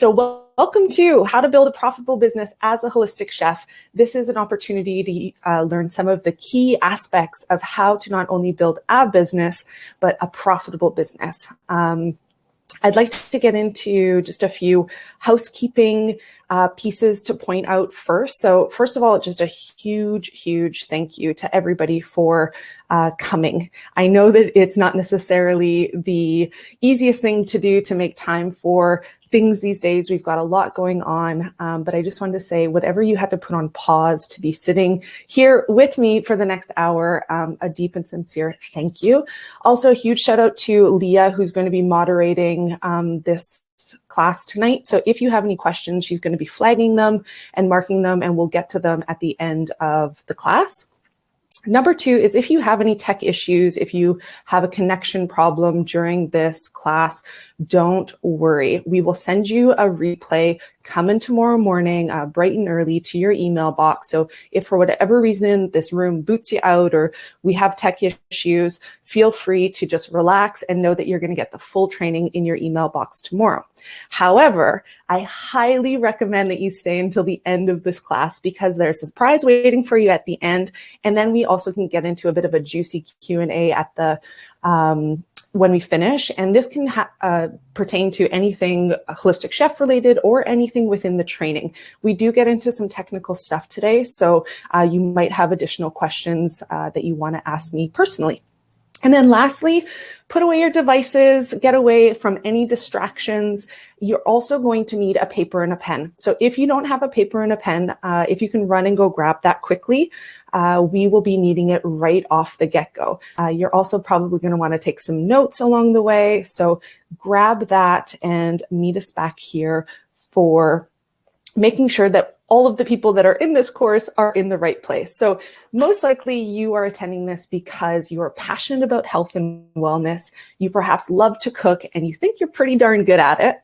Welcome to How to Build a Profitable Business as a Holistic Chef. This is an opportunity to learn some of the key aspects of how to not only build a business, but a profitable business. I'd like to get into just a few housekeeping pieces to point out first. So first of all, just a huge thank you to everybody for coming. I know that it's not necessarily the easiest thing to do to make time for things these days. We've got a lot going on, but I just wanted to say whatever you had to put on pause to be sitting here with me for the next hour, a deep and sincere thank you. Also, a huge shout out to Leah, who's going to be moderating this class tonight. So if you have any questions, she's going to be flagging them and marking them, and we'll get to them at the end of the class. Number two is if you have any tech issues, if you have a connection problem during this class, don't worry. We will send you a replay. Come in tomorrow morning, bright and early, to your email box. So if for whatever reason this room boots you out or we have tech issues, feel free to just relax and know that you're going to get the full training in your email box tomorrow. However, I highly recommend that you stay until the end of this class because there's a surprise waiting for you at the end. And then we also can get into a bit of a juicy Q&A at the when we finish, and this can pertain to anything holistic chef related or anything within the training. We do get into some technical stuff today, so you might have additional questions that you want to ask me personally. And then lastly, put away your devices, get away from any distractions. You're also going to need a paper and a pen. So if you don't have a paper and a pen, if you can run and go grab that quickly, we will be needing it right off the get-go. You're also probably going to want to take some notes along the way. So grab that and meet us back here for making sure that all of the people that are in this course are in the right place. So most likely you are attending this because you are passionate about health and wellness. You perhaps love to cook and you think you're pretty darn good at it.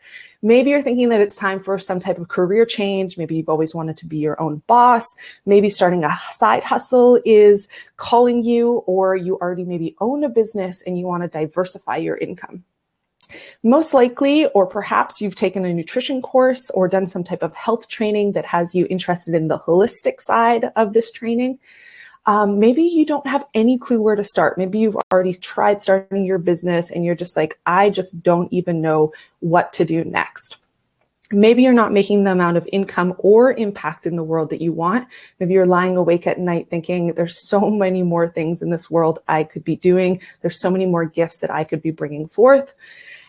Maybe you're thinking that it's time for some type of career change. Maybe you've always wanted to be your own boss. Maybe starting a side hustle is calling you, or you already maybe own a business and you want to diversify your income. Most likely, or perhaps you've taken a nutrition course or done some type of health training that has you interested in the holistic side of this training. Maybe you don't have any clue where to start. Maybe you've already tried starting your business and you're just like, I just don't even know what to do next. Maybe you're not making the amount of income or impact in the world that you want. Maybe you're lying awake at night thinking there's so many more things in this world I could be doing. There's so many more gifts that I could be bringing forth.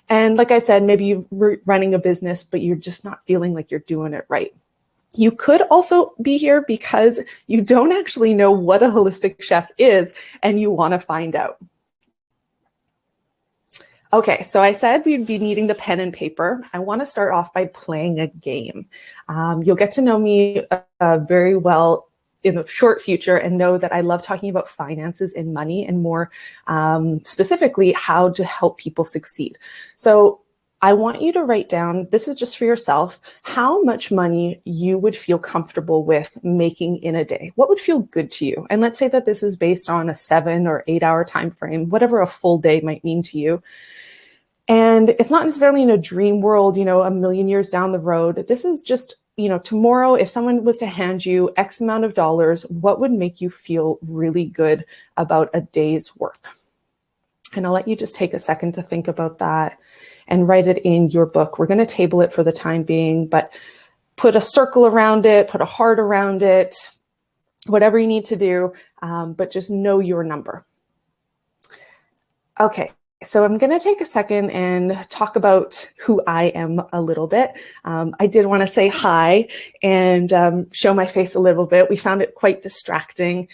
And like I said, maybe you're running a business, but you're just not feeling like you're doing it right. You could also be here because you don't actually know what a holistic chef is and you want to find out. Okay, so I said we'd be needing the pen and paper. I want to start off by playing a game. You'll get to know me very well in the short future and know that I love talking about finances and money and more specifically how to help people succeed. So I want you to write down, this is just for yourself, how much money you would feel comfortable with making in a day. What would feel good to you? And let's say that this is based on a 7 or 8 hour time frame, whatever a full day might mean to you. And it's not necessarily in a dream world, a million years down the road. This is just, tomorrow, if someone was to hand you X amount of dollars, what would make you feel really good about a day's work? And I'll let you just take a second to think about that and write it in your book. We're going to table it for the time being, but put a circle around it, put a heart around it, whatever you need to do, but just know your number. Okay. So I'm going to take a second and talk about who I am a little bit. I did want to say hi and show my face a little bit. We found it quite distracting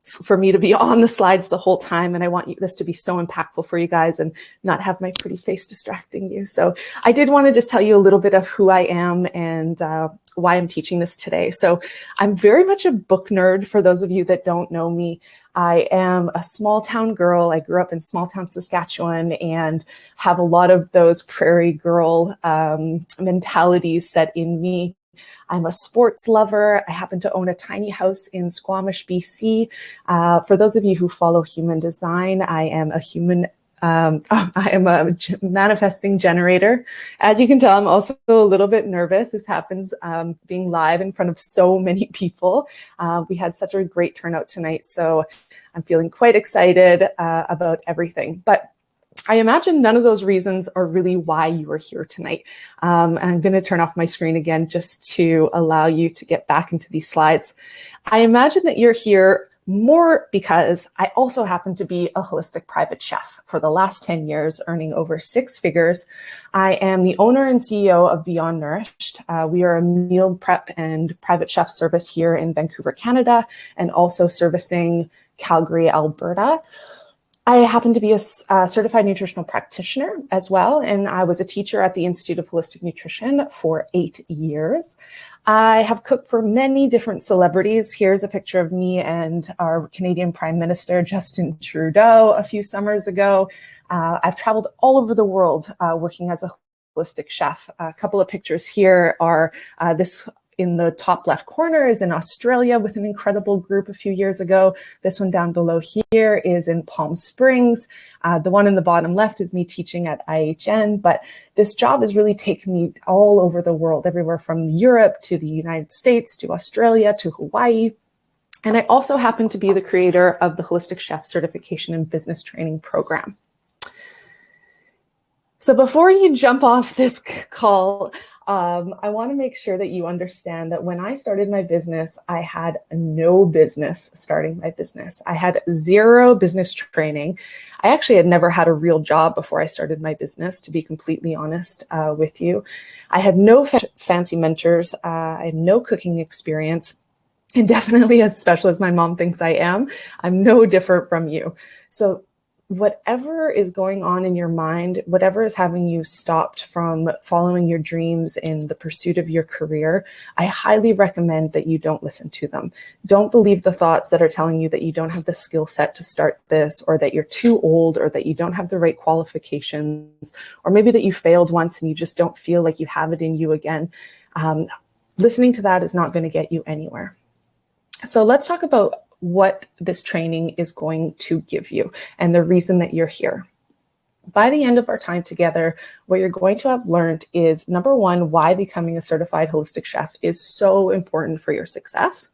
for me to be on the slides the whole time. And I want this to be so impactful for you guys and not have my pretty face distracting you. So I did want to just tell you a little bit of who I am and why I'm teaching this today. So I'm very much a book nerd for those of you that don't know me. I am a small town girl. I grew up in small town Saskatchewan and have a lot of those prairie girl mentalities set in me. I'm a sports lover. I happen to own a tiny house in Squamish, BC. For those of you who follow human design, I am a human I am a manifesting generator. As you can tell, I'm also a little bit nervous. This happens being live in front of so many people. We had such a great turnout tonight, so I'm feeling quite excited about everything. But I imagine none of those reasons are really why you are here tonight. I'm going to turn off my screen again just to allow you to get back into these slides. I imagine that you're here more because I also happen to be a holistic private chef for the last 10 years, earning over 6 figures. I am the owner and CEO of Beyond Nourished. We are a meal prep and private chef service here in Vancouver, Canada, and also servicing Calgary, Alberta. I happen to be a certified nutritional practitioner as well, and I was a teacher at the Institute of Holistic Nutrition for 8 years. I have cooked for many different celebrities. Here's a picture of me and our Canadian Prime Minister, Justin Trudeau, a few summers ago. I've traveled all over the world working as a holistic chef. A couple of pictures here are this in the top left corner is in Australia with an incredible group a few years ago. This one down below here is in Palm Springs. The one in the bottom left is me teaching at IHN, but this job has really taken me all over the world, everywhere from Europe to the United States to Australia to Hawaii. And I also happen to be the creator of the Holistic Chef Certification and Business Training Program. So before you jump off this call, I want to make sure that you understand that when I started my business, I had no business starting my business. I had 0 business training. I actually had never had a real job before I started my business, to be completely honest with you. I had no fancy mentors. I had no cooking experience. And definitely, as special as my mom thinks I am, I'm no different from you. So whatever is going on in your mind, whatever is having you stopped from following your dreams in the pursuit of your career, I highly recommend that you don't listen to them. Don't believe the thoughts that are telling you that you don't have the skill set to start this, or that you're too old, or that you don't have the right qualifications, or maybe that you failed once and you just don't feel like you have it in you again. Listening to that is not going to get you anywhere. So let's talk about what this training is going to give you and the reason that you're here. By the end of our time together, what you're going to have learned is, number one, why becoming a certified holistic chef is so important for your success.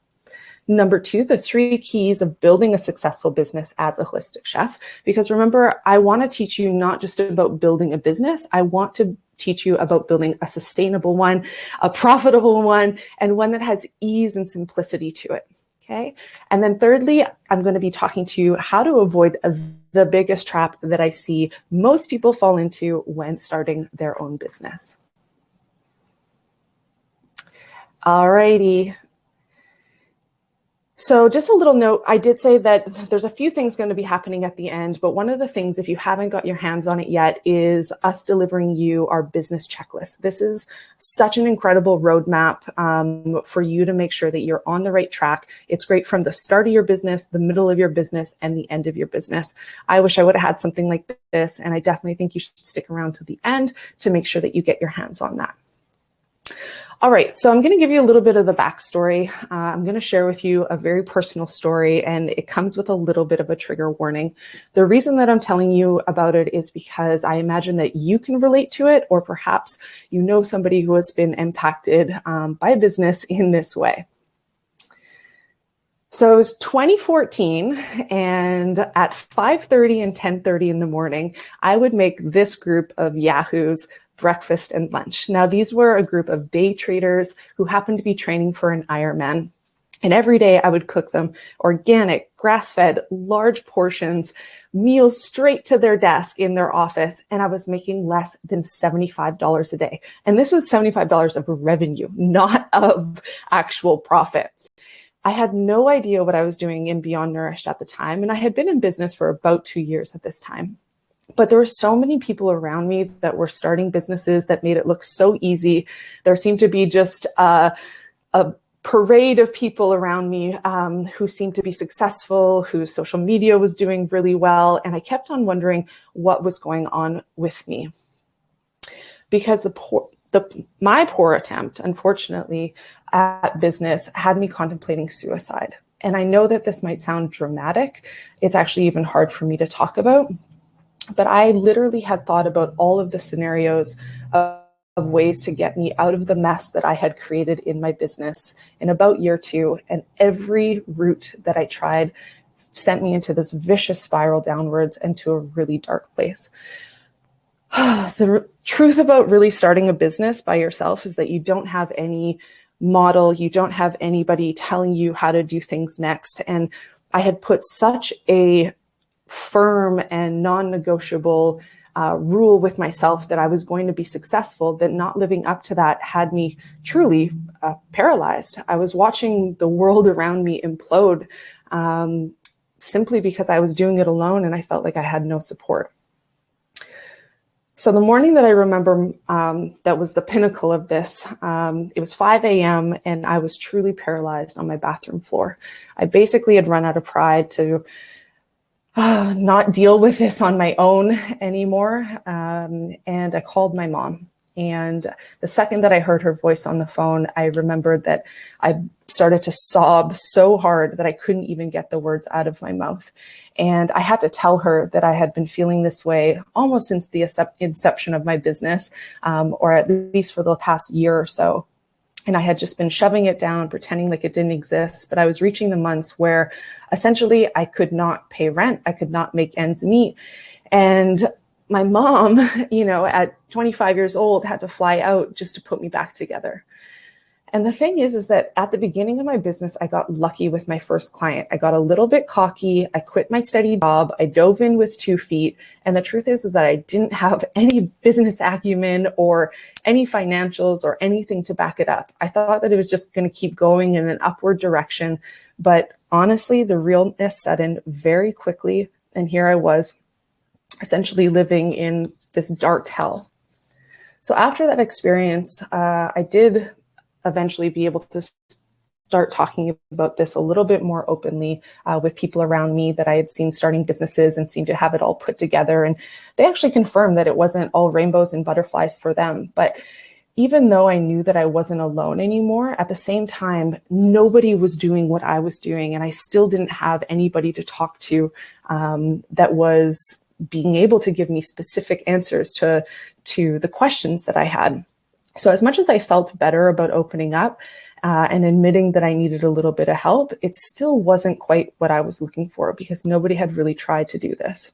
Number two, the 3 keys of building a successful business as a holistic chef. Because remember, I want to teach you not just about building a business, I want to teach you about building a sustainable one, a profitable one, and one that has ease and simplicity to it. Okay. And then thirdly, I'm going to be talking to you how to avoid the biggest trap that I see most people fall into when starting their own business. Alrighty. So just a little note, I did say that there's a few things going to be happening at the end, but one of the things, if you haven't got your hands on it yet, is us delivering you our business checklist. This is such an incredible roadmap for you to make sure that you're on the right track. It's great from the start of your business, the middle of your business, and the end of your business. I wish I would have had something like this, and I definitely think you should stick around to the end to make sure that you get your hands on that. All right, so I'm going to give you a little bit of the backstory. I'm going to share with you a very personal story, and it comes with a little bit of a trigger warning. The reason that I'm telling you about it is because I imagine that you can relate to it, or perhaps you know somebody who has been impacted by business in this way. So it was 2014, and at 5:30 and 10:30 in the morning, I would make this group of yahoos breakfast and lunch. Now, these were a group of day traders who happened to be training for an Ironman. And every day I would cook them organic, grass-fed, large portions, meals straight to their desk in their office. And I was making less than $75 a day. And this was $75 of revenue, not of actual profit. I had no idea what I was doing in Beyond Nourished at the time. And I had been in business for about 2 years at this time. But there were so many people around me that were starting businesses that made it look so easy. There seemed to be just a parade of people around me who seemed to be successful, whose social media was doing really well. And I kept on wondering what was going on with me. Because my poor attempt, unfortunately, at business had me contemplating suicide. And I know that this might sound dramatic. It's actually even hard for me to talk about. But I literally had thought about all of the scenarios of ways to get me out of the mess that I had created in my business in about year 2. And every route that I tried sent me into this vicious spiral downwards and to a really dark place. The truth about really starting a business by yourself is that you don't have any model, you don't have anybody telling you how to do things next. And I had put such a firm and non-negotiable rule with myself that I was going to be successful, that not living up to that had me truly paralyzed. I was watching the world around me implode simply because I was doing it alone and I felt like I had no support. So the morning that I remember that was the pinnacle of this, it was 5 a.m. and I was truly paralyzed on my bathroom floor. I basically had run out of pride to not deal with this on my own anymore. And I called my mom. And the second that I heard her voice on the phone, I remembered that I started to sob so hard that I couldn't even get the words out of my mouth. And I had to tell her that I had been feeling this way almost since the inception of my business, or at least for the past year or so. And I had just been shoving it down, pretending like it didn't exist. But I was reaching the months where essentially I could not pay rent. I could not make ends meet. And my mom, at 25 years old, had to fly out just to put me back together. And the thing is that at the beginning of my business, I got lucky with my first client. I got a little bit cocky. I quit my steady job. I dove in with 2 feet. And the truth is that I didn't have any business acumen or any financials or anything to back it up. I thought that it was just going to keep going in an upward direction. But honestly, the realness set in very quickly. And here I was, essentially living in this dark hell. So after that experience, I did eventually be able to start talking about this a little bit more openly with people around me that I had seen starting businesses and seemed to have it all put together. And they actually confirmed that it wasn't all rainbows and butterflies for them. But even though I knew that I wasn't alone anymore, at the same time, nobody was doing what I was doing. And I still didn't have anybody to talk to that was being able to give me specific answers to the questions that I had. So as much as I felt better about opening up and admitting that I needed a little bit of help, it still wasn't quite what I was looking for because nobody had really tried to do this.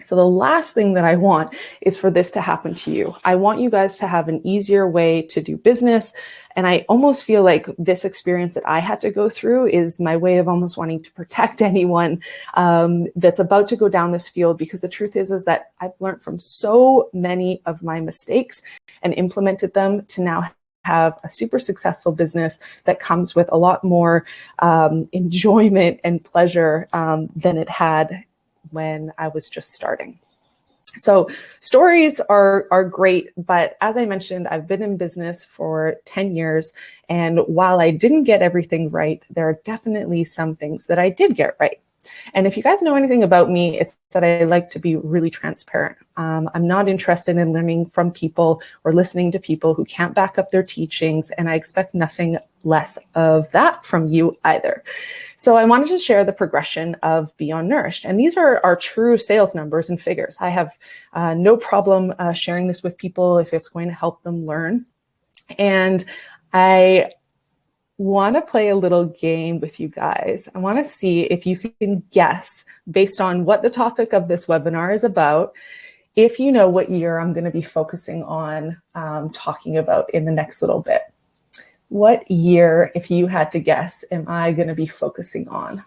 So the last thing that I want is for this to happen to you. I want you guys to have an easier way to do business. And I almost feel like this experience that I had to go through is my way of almost wanting to protect anyone that's about to go down this field. Because the truth is that I've learned from so many of my mistakes and implemented them to now have a super successful business that comes with a lot more enjoyment and pleasure than it had when I was just starting. So stories are great, but as I mentioned, I've been in business for 10 years. And while I didn't get everything right, there are definitely some things that I did get right. And if you guys know anything about me, it's that I like to be really transparent. I'm not interested in learning from people or listening to people who can't back up their teachings, and I expect nothing less of that from you either. So I wanted to share the progression of Beyond Nourished. And these are our true sales numbers and figures. I have no problem sharing this with people if it's going to help them learn. And I want to play a little game with you guys. I want to see if you can guess, based on what the topic of this webinar is about, if you know what year I'm going to be focusing on talking about in the next little bit. What year, if you had to guess, am I going to be focusing on?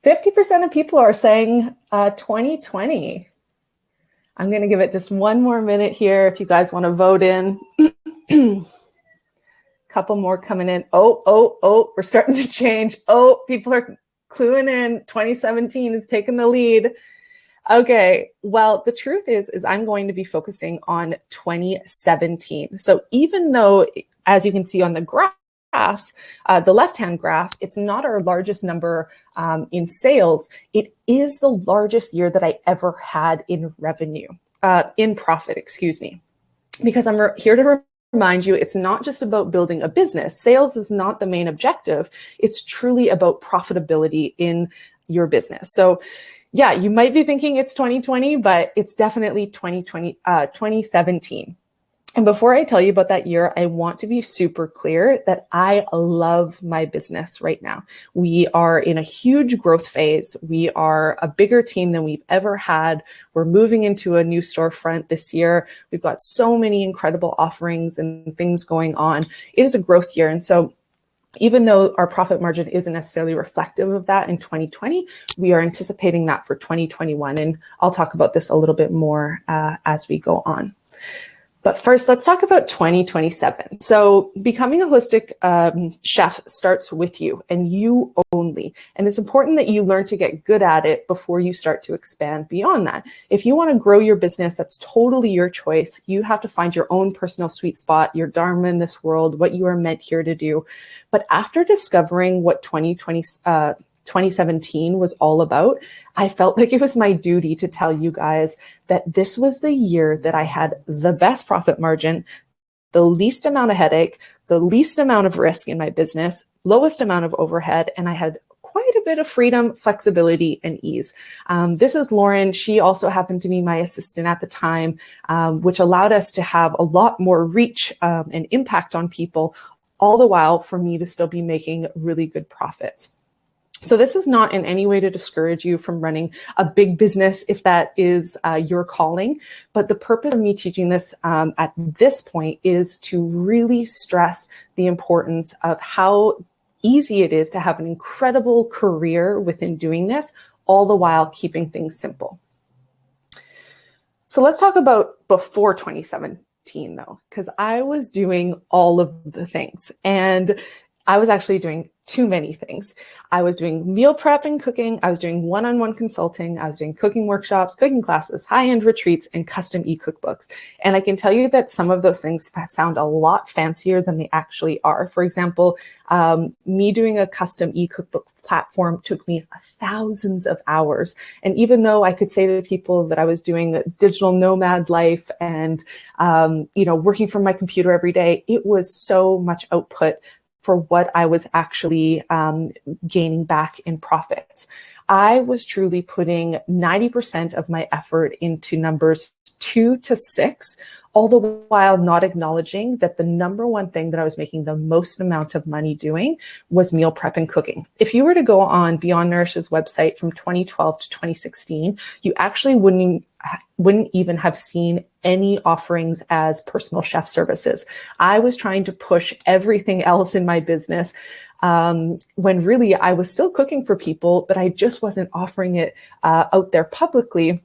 50% of people are saying 2020. I'm going to give it just one more minute here if you guys want to vote in. Couple more coming in. Oh, we're starting to change. Oh, people are cluing in. 2017 is taking the lead. Okay, well, the truth is I'm going to be focusing on 2017. So even though, as you can see on the graphs, the left-hand graph, it's not our largest number in sales. It is the largest year that I ever had in revenue, in profit, excuse me. Because I'm here to remind you, it's not just about building a business. Sales is not the main objective. It's truly about profitability in your business. So yeah, you might be thinking it's 2020, but it's definitely 2017. And before I tell you about that year, I want to be super clear that I love my business right now. We are in a huge growth phase. We are a bigger team than we've ever had. We're moving into a new storefront this year. We've got so many incredible offerings and things going on. It is a growth year. And so even though our profit margin isn't necessarily reflective of that in 2020, we are anticipating that for 2021. And I'll talk about this a little bit more as we go on. But first, let's talk about 2027. So becoming a holistic chef starts with you and you only. And it's important that you learn to get good at it before you start to expand beyond that. If you want to grow your business, that's totally your choice. You have to find your own personal sweet spot, your dharma in this world, what you are meant here to do. But after discovering what 2017 was all about, I felt like it was my duty to tell you guys that this was the year that I had the best profit margin, the least amount of headache, the least amount of risk in my business, lowest amount of overhead, and I had quite a bit of freedom, flexibility, and ease. This is Lauren. She also happened to be my assistant at the time, which allowed us to have a lot more reach and impact on people, all the while for me to still be making really good profits. So this is not in any way to discourage you from running a big business if that is your calling. But the purpose of me teaching this at this point is to really stress the importance of how easy it is to have an incredible career within doing this, all the while keeping things simple. So let's talk about before 2017 though, because I was doing all of the things and I was actually doing too many things. I was doing meal prep and cooking. I was doing one-on-one consulting. I was doing cooking workshops, cooking classes, high-end retreats, and custom e-cookbooks. And I can tell you that some of those things sound a lot fancier than they actually are. For example, me doing a custom e-cookbook platform took me thousands of hours. And even though I could say to people that I was doing a digital nomad life and working from my computer every day, it was so much output for what I was actually gaining back in profits. I was truly putting 90% of my effort into numbers 2 to 6, all the while not acknowledging that the number one thing that I was making the most amount of money doing was meal prep and cooking. If you were to go on Beyond Nourish's website from 2012 to 2016, you actually wouldn't even have seen any offerings as personal chef services. I was trying to push everything else in my business when really I was still cooking for people, but I just wasn't offering it out there publicly.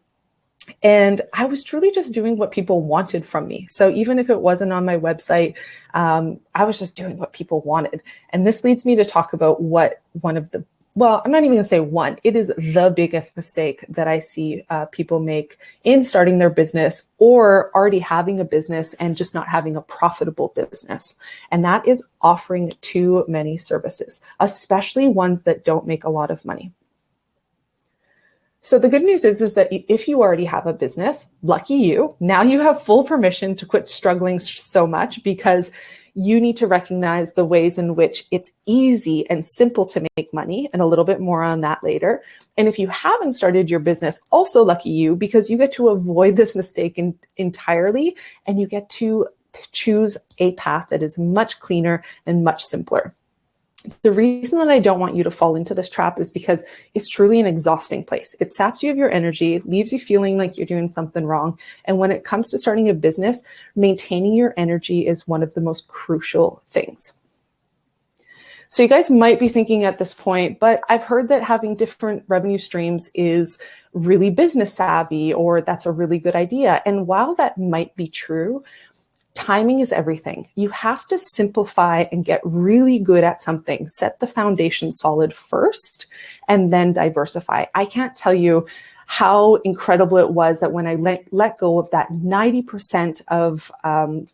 And I was truly just doing what people wanted from me. So even if it wasn't on my website, I was just doing what people wanted. And this leads me to talk about what I'm not even gonna say one, it is the biggest mistake that I see people make in starting their business or already having a business and just not having a profitable business. And that is offering too many services, especially ones that don't make a lot of money. So the good news is that if you already have a business, lucky you, now you have full permission to quit struggling so much because you need to recognize the ways in which it's easy and simple to make money, and a little bit more on that later. And if you haven't started your business, also lucky you, because you get to avoid this mistake entirely, and you get to choose a path that is much cleaner and much simpler. The reason that I don't want you to fall into this trap is because it's truly an exhausting place. It saps you of your energy, leaves you feeling like you're doing something wrong. And when it comes to starting a business, maintaining your energy is one of the most crucial things. So you guys might be thinking at this point, but I've heard that having different revenue streams is really business savvy, or that's a really good idea. And while that might be true, timing is everything. You have to simplify and get really good at something. Set the foundation solid first and then diversify. I can't tell you how incredible it was that when I let go of that 90% of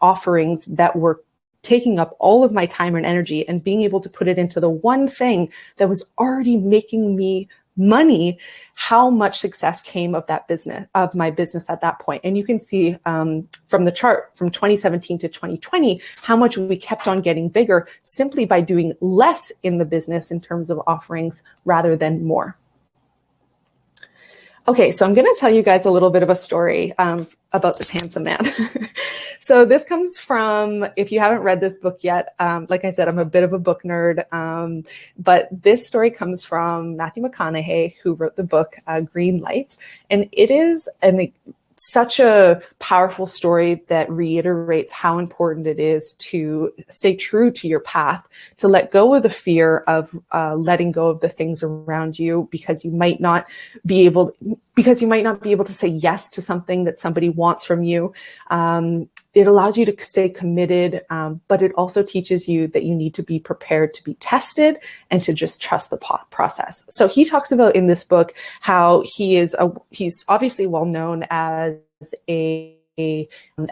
offerings that were taking up all of my time and energy and being able to put it into the one thing that was already making me money, how much success came of that business, of my business at that point. And you can see from the chart from 2017 to 2020, how much we kept on getting bigger simply by doing less in the business in terms of offerings rather than more. Okay, so I'm going to tell you guys a little bit of a story about this handsome man. So this comes from, if you haven't read this book yet, like I said, I'm a bit of a book nerd, but this story comes from Matthew McConaughey, who wrote the book Green Lights, and it is such a powerful story that reiterates how important it is to stay true to your path, to let go of the fear of letting go of the things around you because you might not be able to say yes to something that somebody wants from you. It allows you to stay committed, but it also teaches you that you need to be prepared to be tested and to just trust the process. So he talks about in this book how he's obviously well known as an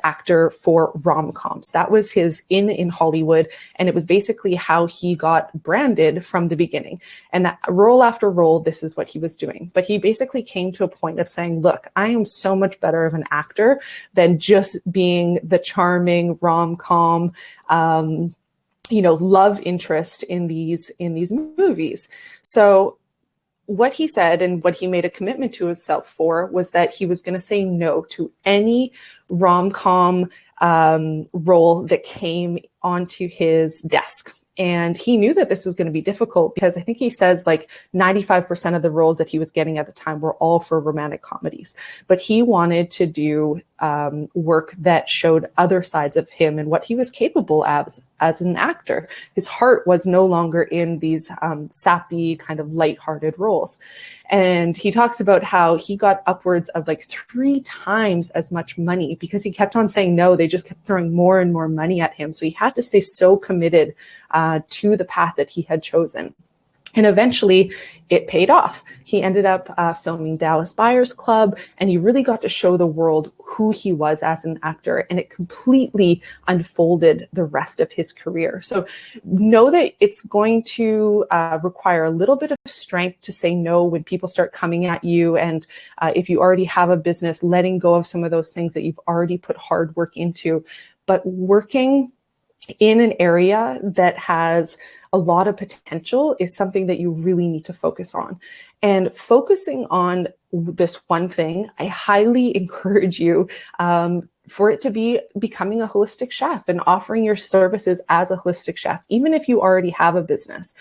actor for rom-coms. That was his in Hollywood, and it was basically how he got branded from the beginning. And that role after role, this is what he was doing. But he basically came to a point of saying, look, I am so much better of an actor than just being the charming rom-com love interest in these movies. So what he said and what he made a commitment to himself for was that he was going to say no to any rom-com role that came onto his desk. And he knew that this was going to be difficult because I think he says like 95% of the roles that he was getting at the time were all for romantic comedies. But he wanted to do work that showed other sides of him and what he was capable as an actor. His heart was no longer in these sappy kind of lighthearted roles. And he talks about how he got upwards of like 3 times as much money because he kept on saying no. They just kept throwing more and more money at him. So he had to stay so committed to the path that he had chosen. And eventually it paid off. He ended up filming Dallas Buyers Club, and he really got to show the world who he was as an actor, and it completely unfolded the rest of his career. So know that it's going to require a little bit of strength to say no when people start coming at you. And if you already have a business, letting go of some of those things that you've already put hard work into, but working in an area that has a lot of potential is something that you really need to focus on. And focusing on this one thing, I highly encourage you for it to be becoming a holistic chef and offering your services as a holistic chef, even if you already have a business.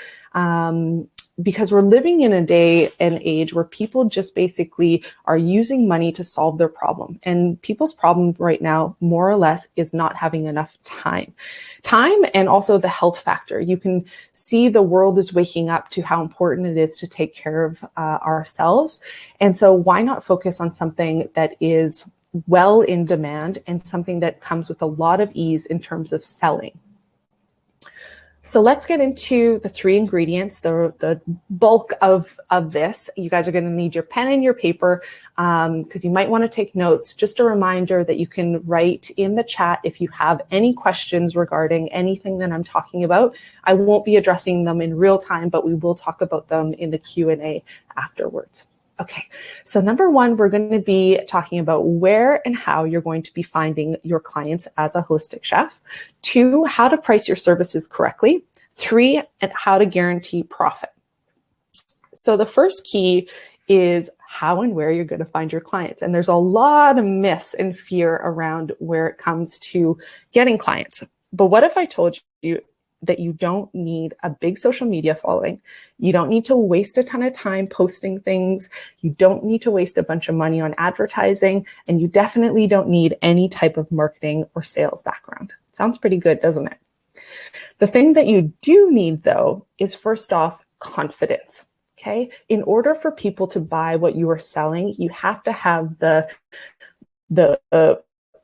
Because we're living in a day and age where people just basically are using money to solve their problem. And people's problem right now, more or less, is not having enough time. Time and also the health factor. You can see the world is waking up to how important it is to take care of ourselves. And so why not focus on something that is well in demand and something that comes with a lot of ease in terms of selling? So let's get into the 3 ingredients, the bulk of this. You guys are going to need your pen and your paper because you might want to take notes. Just a reminder that you can write in the chat if you have any questions regarding anything that I'm talking about. I won't be addressing them in real time, but we will talk about them in the Q&A afterwards. Okay, so number 1, we're going to be talking about where and how you're going to be finding your clients as a holistic chef. 2, how to price your services correctly. 3, and how to guarantee profit. So the first key is how and where you're going to find your clients. And there's a lot of myths and fear around where it comes to getting clients. But what if I told you that you don't need a big social media following? You don't need to waste a ton of time posting things. You don't need to waste a bunch of money on advertising. And you definitely don't need any type of marketing or sales background. Sounds pretty good, doesn't it? The thing that you do need, though, is first off, confidence. Okay. In order for people to buy what you are selling, you have to have the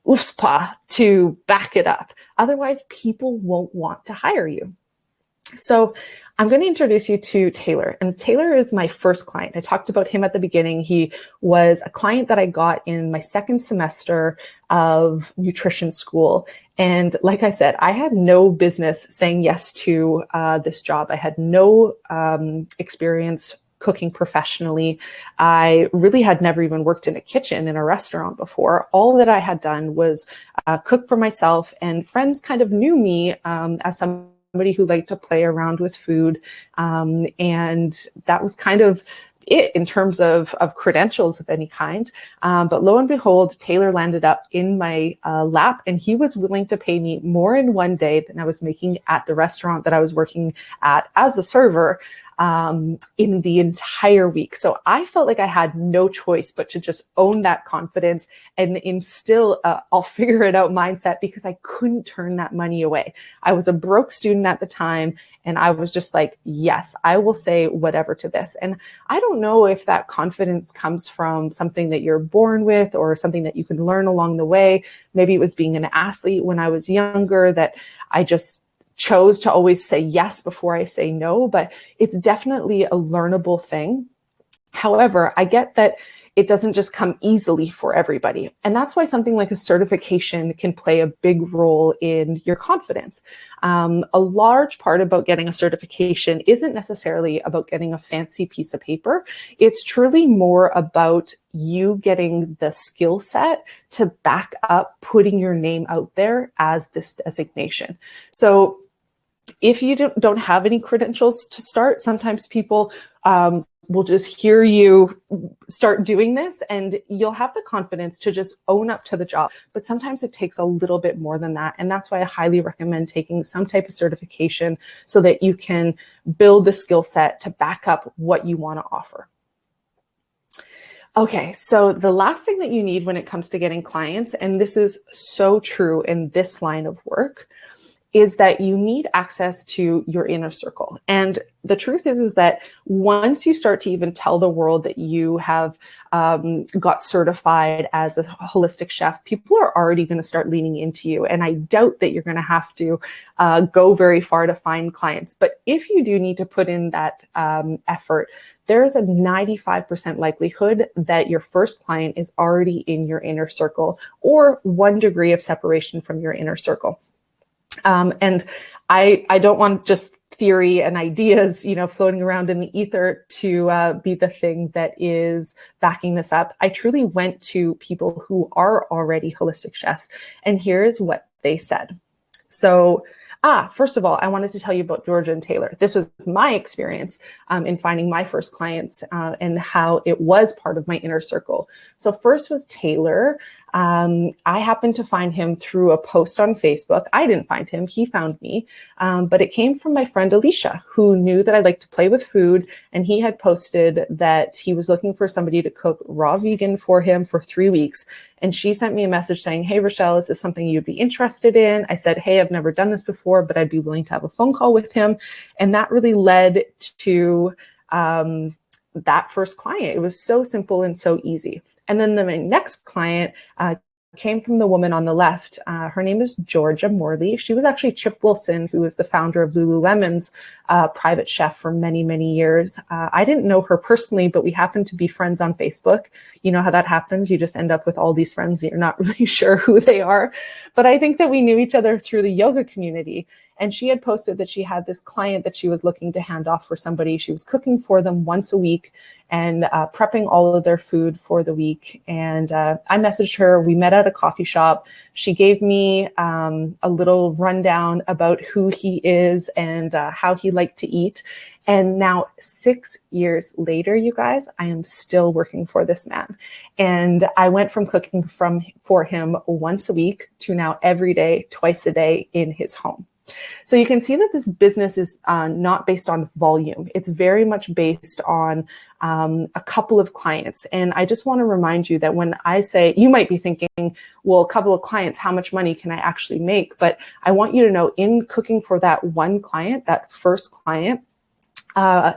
UFSPA to back it up. Otherwise, people won't want to hire you. So I'm going to introduce you to Taylor. And Taylor is my first client. I talked about him at the beginning. He was a client that I got in my 2nd semester of nutrition school. And like I said, I had no business saying yes to this job. I had no experience cooking professionally. I really had never even worked in a kitchen in a restaurant before. All that I had done was cook for myself, and friends kind of knew me as somebody who liked to play around with food. And that was kind of it in terms of credentials of any kind. But lo and behold, Taylor landed up in my lap, and he was willing to pay me more in one day than I was making at the restaurant that I was working at as a server in the entire week. So I felt like I had no choice but to just own that confidence and instill a I'll figure it out mindset, because I couldn't turn that money away. I was a broke student at the time, and I was just like, yes, I will say whatever to this. And I don't know if that confidence comes from something that you're born with or something that you can learn along the way. Maybe it was being an athlete when I was younger that I just chose to always say yes before I say no, but it's definitely a learnable thing. However, I get that it doesn't just come easily for everybody. And that's why something like a certification can play a big role in your confidence. A large part about getting a certification isn't necessarily about getting a fancy piece of paper. It's truly more about you getting the skill set to back up putting your name out there as this designation. So if you don't have any credentials to start, sometimes people will just hear you start doing this, and you'll have the confidence to just own up to the job. But sometimes it takes a little bit more than that. And that's why I highly recommend taking some type of certification so that you can build the skill set to back up what you want to offer. Okay, so the last thing that you need when it comes to getting clients, and this is so true in this line of work, is that you need access to your inner circle. And the truth is that once you start to even tell the world that you have got certified as a holistic chef, people are already going to start leaning into you. And I doubt that you're going to have to go very far to find clients. But if you do need to put in that effort, there's a 95% likelihood that your first client is already in your inner circle or 1 degree of separation from your inner circle. And I don't want just theory and ideas, floating around in the ether to be the thing that is backing this up. I truly went to people who are already holistic chefs, and here's what they said. So, first of all, I wanted to tell you about Georgia and Taylor. This was my experience in finding my first clients and how it was part of my inner circle. So first was Taylor. I happened to find him through a post on Facebook. I didn't find him, he found me, but it came from my friend Alicia, who knew that I like to play with food, and he had posted that he was looking for somebody to cook raw vegan for him for 3 weeks. And she sent me a message saying, hey, Rochelle, is this something you'd be interested in? I said, hey, I've never done this before, but I'd be willing to have a phone call with him. And that really led to that first client. It was so simple and so easy. And then my next client came from the woman on the left. Her name is Georgia Morley. She was actually Chip Wilson, who was the founder of Lululemon's private chef for many, many years. I didn't know her personally, but we happened to be friends on Facebook. You know how that happens. You just end up with all these friends that you're not really sure who they are. But I think that we knew each other through the yoga community. And she had posted that she had this client that she was looking to hand off for somebody. She was cooking for them once a week and prepping all of their food for the week. And I messaged her. We met at a coffee shop. She gave me a little rundown about who he is and how he liked to eat. And now 6 years later, you guys, I am still working for this man. And I went from cooking for him once a week to now every day, twice a day in his home. So you can see that this business is not based on volume. It's very much based on a couple of clients. And I just want to remind you that when I say, you might be thinking, well, a couple of clients, how much money can I actually make? But I want you to know, in cooking for that one client, that first client, I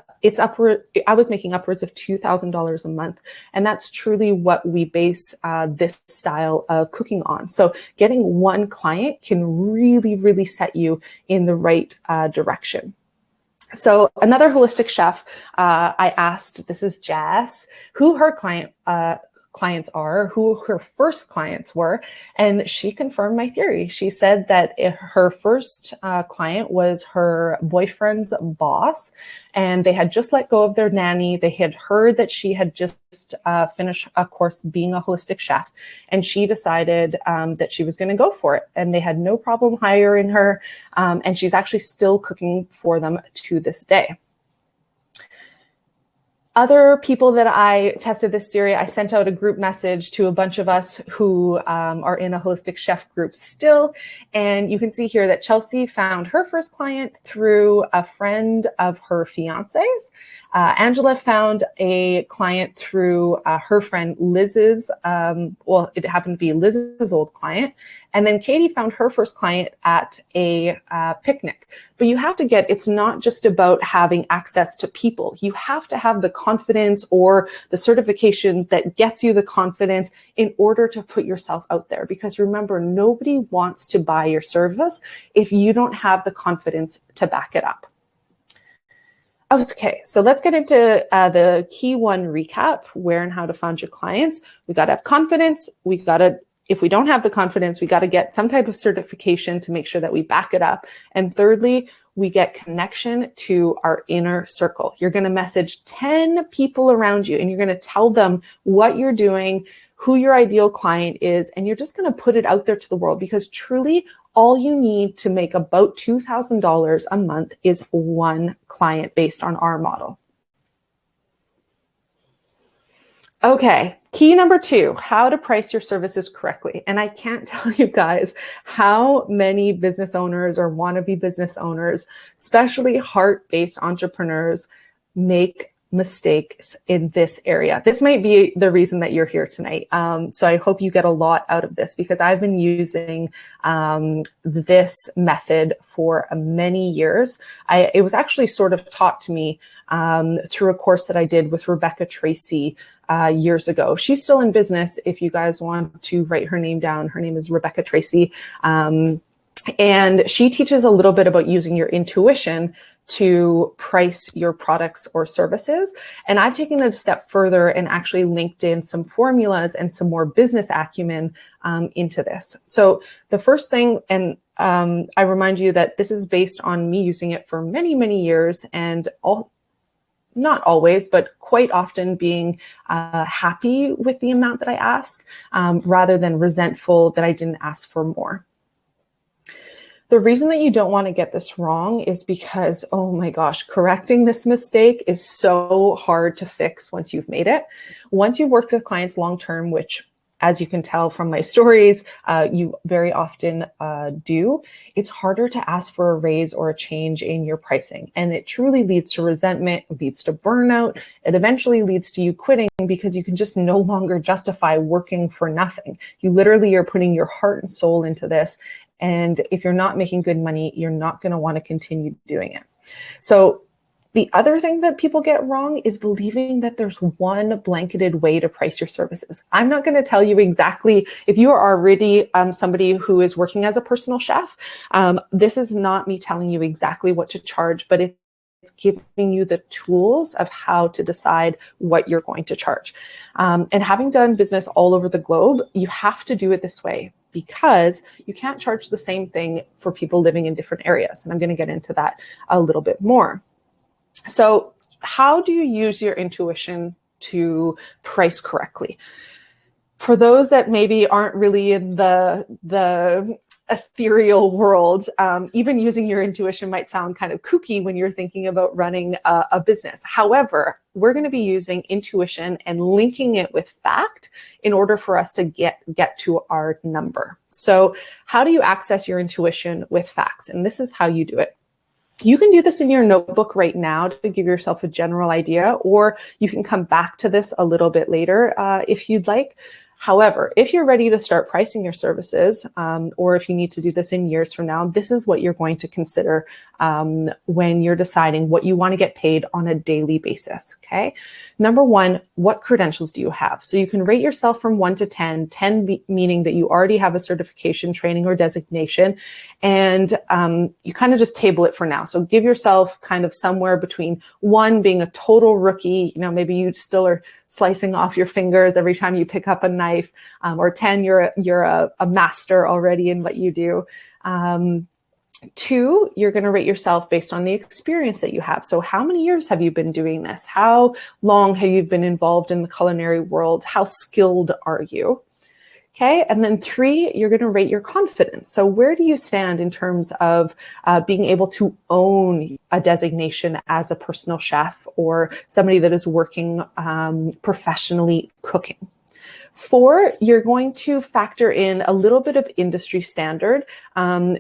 was making upwards of $2,000 a month. And that's truly what we base this style of cooking on. So getting one client can really, really set you in the right direction. So another holistic chef, I asked, this is Jess, who her clients are, who her first clients were, and she confirmed my theory. She said that her first client was her boyfriend's boss, and they had just let go of their nanny. They had heard that she had just finished a course being a holistic chef, and she decided that she was going to go for it. And they had no problem hiring her, and she's actually still cooking for them to this day. Other people that I tested this theory, I sent out a group message to a bunch of us who are in a holistic chef group still. And you can see here that Chelsea found her first client through a friend of her fiance's. Angela found a client through her friend Liz's, well, it happened to be Liz's old client. And then Katie found her first client at a picnic. But you have to get, it's not just about having access to people. You have to have the confidence or the certification that gets you the confidence in order to put yourself out there. Because remember, nobody wants to buy your service if you don't have the confidence to back it up. Okay, so let's get into the key one recap, where and how to find your clients. We got to have confidence. We got to, if we don't have the confidence, we got to get some type of certification to make sure that we back it up. And thirdly, we get connection to our inner circle. You're going to message 10 people around you and you're going to tell them what you're doing, who your ideal client is, and you're just going to put it out there to the world, because truly all you need to make about $2,000 a month is one client based on our model. Okay, key number 2, how to price your services correctly. And I can't tell you guys how many business owners or wannabe business owners, especially heart-based entrepreneurs, make mistakes in this area. This might be the reason that you're here tonight. So I hope you get a lot out of this, because I've been using this method for many years. It was actually sort of taught to me through a course that I did with Rebecca Tracy years ago. She's still in business. If you guys want to write her name down, her name is Rebecca Tracy. And she teaches a little bit about using your intuition to price your products or services. And I've taken it a step further and actually linked in some formulas and some more business acumen into this. So the first thing, and I remind you that this is based on me using it for many, many years, and not always, but quite often being happy with the amount that I ask, rather than resentful that I didn't ask for more. The reason that you don't want to get this wrong is because, oh my gosh, correcting this mistake is so hard to fix once you've made it. Once you've worked with clients long-term, which, as you can tell from my stories, you very often do, it's harder to ask for a raise or a change in your pricing. And it truly leads to resentment, it leads to burnout. It eventually leads to you quitting, because you can just no longer justify working for nothing. You literally are putting your heart and soul into this. And if you're not making good money, you're not going to want to continue doing it. So the other thing that people get wrong is believing that there's one blanketed way to price your services. I'm not going to tell you exactly, if you are already somebody who is working as a personal chef, this is not me telling you exactly what to charge, but it's giving you the tools of how to decide what you're going to charge. And having done business all over the globe, you have to do it this way, because you can't charge the same thing for people living in different areas. And I'm going to get into that a little bit more. So how do you use your intuition to price correctly? For those that maybe aren't really in the ethereal world, even using your intuition might sound kind of kooky when you're thinking about running a business. However, we're going to be using intuition and linking it with fact in order for us to get to our number. So how do you access your intuition with facts? And this is how you do it. You can do this in your notebook right now to give yourself a general idea, or you can come back to this a little bit later if you'd like. However, if you're ready to start pricing your services, or if you need to do this in years from now, this is what you're going to consider when you're deciding what you want to get paid on a daily basis, okay? Number 1, what credentials do you have? So you can rate yourself from 1 to 10, 10 meaning that you already have a certification, training, or designation, and you kind of just table it for now. So give yourself kind of somewhere between 1 being a total rookie, you know, maybe you still are slicing off your fingers every time you pick up a knife, or 10, you're a master already in what you do. 2, you're going to rate yourself based on the experience that you have. So how many years have you been doing this? How long have you been involved in the culinary world? How skilled are you? Okay, and then 3, you're going to rate your confidence. So where do you stand in terms of being able to own a designation as a personal chef or somebody that is working professionally cooking? 4, you're going to factor in a little bit of industry standard.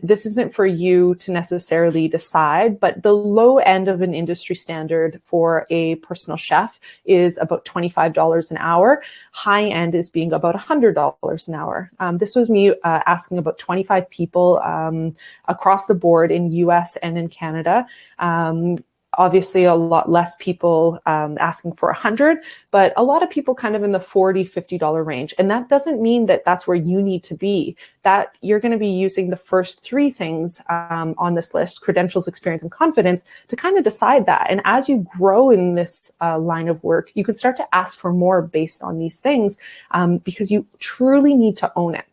This isn't for you to necessarily decide, but the low end of an industry standard for a personal chef is about $25 an hour. High end is being about $100 an hour. This was me asking about 25 people across the board in US and in Canada. Obviously, a lot less people asking for 100, but a lot of people kind of in the $40, $50 range. And that doesn't mean that that's where you need to be. That you're going to be using the first 3 things on this list, credentials, experience, and confidence, to kind of decide that. And as you grow in this line of work, you can start to ask for more based on these things because you truly need to own it.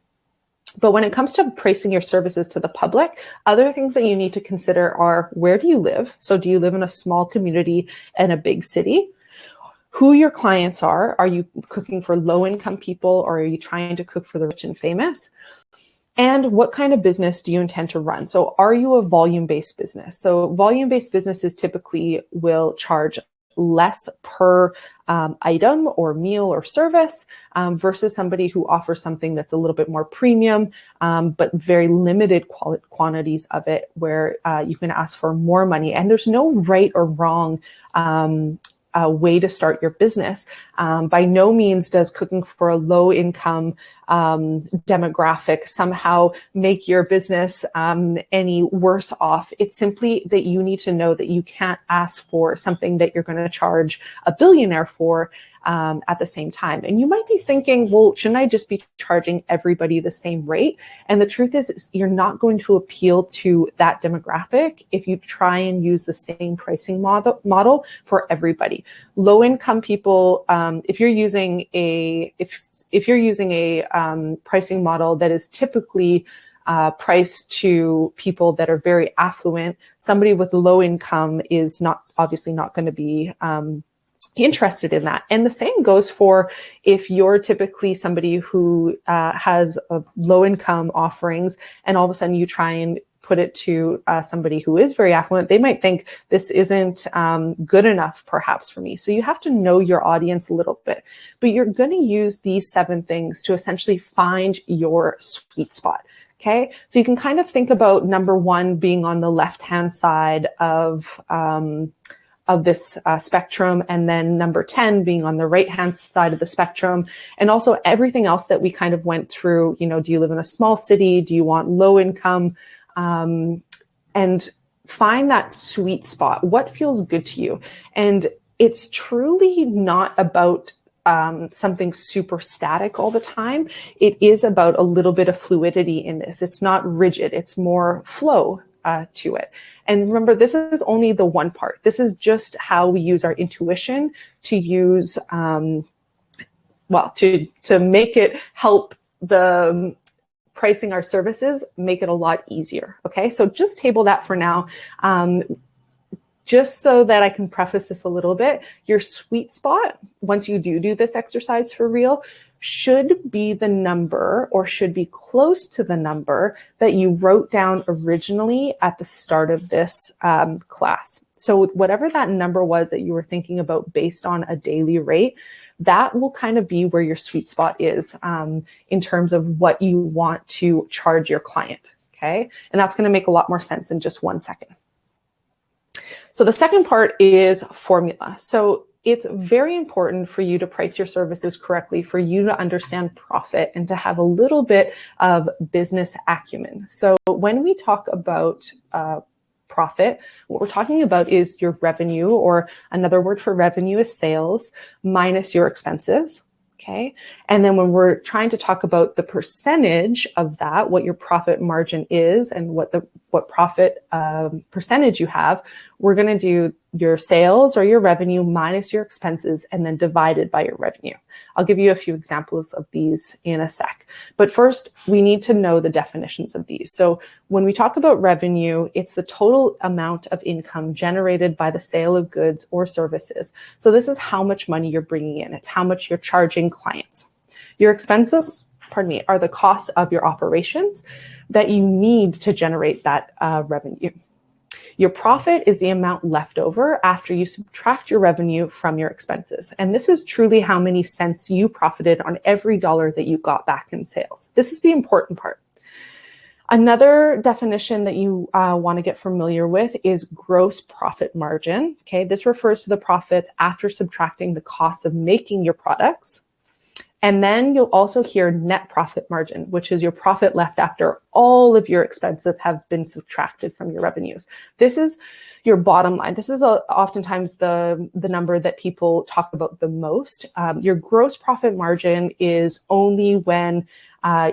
But when it comes to pricing your services to the public, other things that you need to consider are, where do you live? So do you live in a small community and a big city? Who your clients are? Are you cooking for low-income people, or are you trying to cook for the rich and famous? And what kind of business do you intend to run? So are you a volume-based business? So volume-based businesses typically will charge less per item or meal or service versus somebody who offers something that's a little bit more premium, but very limited quantities of it, where you can ask for more money. And there's no right or wrong way to start your business. By no means does cooking for a low income demographic somehow make your business any worse off. It's simply that you need to know that you can't ask for something that you're going to charge a billionaire for at the same time. And you might be thinking, well, shouldn't I just be charging everybody the same rate? And the truth is you're not going to appeal to that demographic if you try and use the same pricing model for everybody. Low income people, if you're using a pricing model that is typically priced to people that are very affluent, somebody with low income is obviously not going to be interested in that. And the same goes for if you're typically somebody who has low income offerings, and all of a sudden you try and put it to somebody who is very affluent, they might think this isn't good enough perhaps for me. So you have to know your audience a little bit, but you're going to use these 7 things to essentially find your sweet spot. Okay, so you can kind of think about number 1 being on the left-hand side of this spectrum, and then number 10 being on the right-hand side of the spectrum, and also everything else that we kind of went through. You know, do you live in a small city? Do you want low income? And find that sweet spot. What feels good to you? And it's truly not about something super static all the time. It is about a little bit of fluidity in this. It's not rigid. It's more flow to it. And remember, this is only the one part. This is just how we use our intuition to use, to make it help the pricing our services, make it a lot easier. Okay, so just table that for now. Just so that I can preface this a little bit, your sweet spot, once you do this exercise for real, should be the number, or should be close to the number that you wrote down originally at the start of this class. So whatever that number was that you were thinking about based on a daily rate, that will kind of be where your sweet spot is in terms of what you want to charge your client. Okay, and that's going to make a lot more sense in just 1 second. So the second part is formula. So it's very important for you to price your services correctly, for you to understand profit, and to have a little bit of business acumen. So when we talk about profit, what we're talking about is your revenue, or another word for revenue is sales, minus your expenses. Okay. And then when we're trying to talk about the percentage of that, what your profit margin is and what profit percentage you have, we're going to do your sales or your revenue minus your expenses and then divided by your revenue. I'll give you a few examples of these in a sec. But first, we need to know the definitions of these. So when we talk about revenue, it's the total amount of income generated by the sale of goods or services. So this is how much money you're bringing in. It's how much you're charging clients. Your expenses, are the costs of your operations that you need to generate that revenue. Your profit is the amount left over after you subtract your revenue from your expenses. And this is truly how many cents you profited on every dollar that you got back in sales. This is the important part. Another definition that you want to get familiar with is gross profit margin. Okay, this refers to the profits after subtracting the costs of making your products. And then you'll also hear net profit margin, which is your profit left after all of your expenses have been subtracted from your revenues. This is your bottom line. This is oftentimes the number that people talk about the most. Your gross profit margin is only when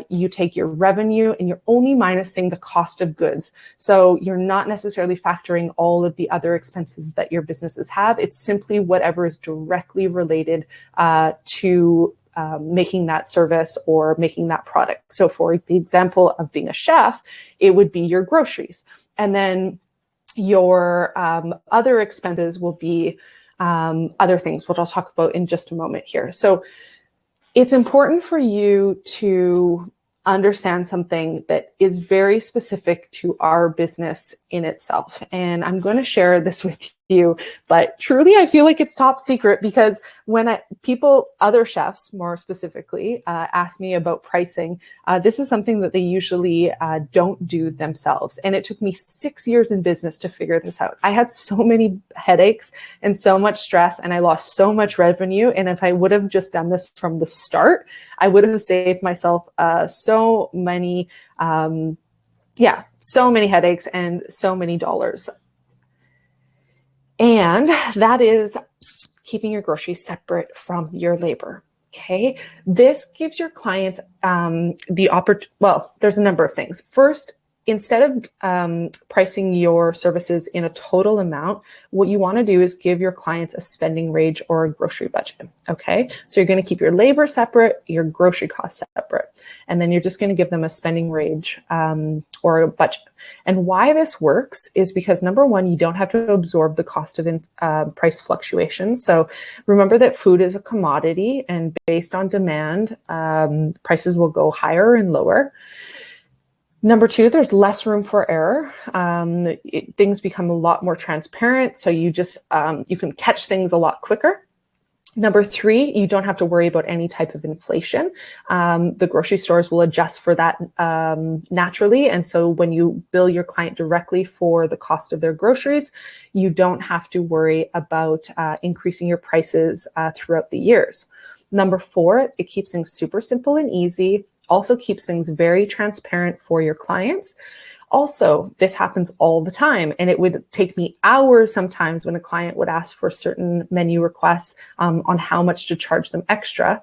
you take your revenue and you're only minusing the cost of goods. So you're not necessarily factoring all of the other expenses that your businesses have. It's simply whatever is directly related to making that service or making that product. So for the example of being a chef, it would be your groceries. And then your other expenses will be other things, which I'll talk about in just a moment here. So it's important for you to understand something that is very specific to our business in itself. And I'm going to share this with you, but truly I feel like it's top secret, because when other chefs more specifically, ask me about pricing, this is something that they usually don't do themselves. And it took me 6 years in business to figure this out. I had so many headaches and so much stress, and I lost so much revenue. And if I would have just done this from the start, I would have saved myself so many headaches and so many dollars. And that is keeping your groceries separate from your labor. Okay. This gives your clients the opportunity. Well, there's a number of things. First, instead of pricing your services in a total amount, what you want to do is give your clients a spending range or a grocery budget. Okay. So you're going to keep your labor separate, your grocery costs separate, and then you're just going to give them a spending range or a budget. And why this works is because, number one, you don't have to absorb the cost of price fluctuations. So remember that food is a commodity, and based on demand, prices will go higher and lower. Number two, there's less room for error. Things become a lot more transparent, so you can catch things a lot quicker. Number three, you don't have to worry about any type of inflation. The grocery stores will adjust for that naturally. And so when you bill your client directly for the cost of their groceries, you don't have to worry about increasing your prices throughout the years. Number four, it keeps things super simple and easy. Also keeps things very transparent for your clients. Also, this happens all the time, and it would take me hours sometimes when a client would ask for certain menu requests on how much to charge them extra.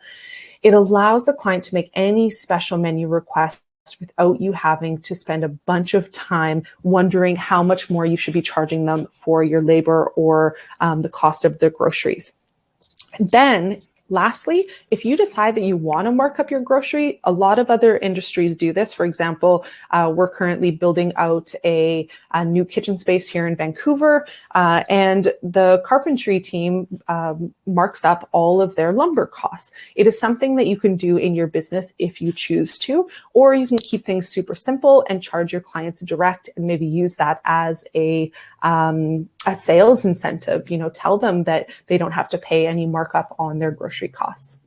It allows the client to make any special menu requests without you having to spend a bunch of time wondering how much more you should be charging them for your labor or the cost of their groceries. Then, lastly, if you decide that you want to mark up your grocery, a lot of other industries do this. For example, we're currently building out a new kitchen space here in Vancouver, and the carpentry team marks up all of their lumber costs. It is something that you can do in your business if you choose to, or you can keep things super simple and charge your clients direct and maybe use that as a sales incentive. Tell them that they don't have to pay any markup on their grocery costs.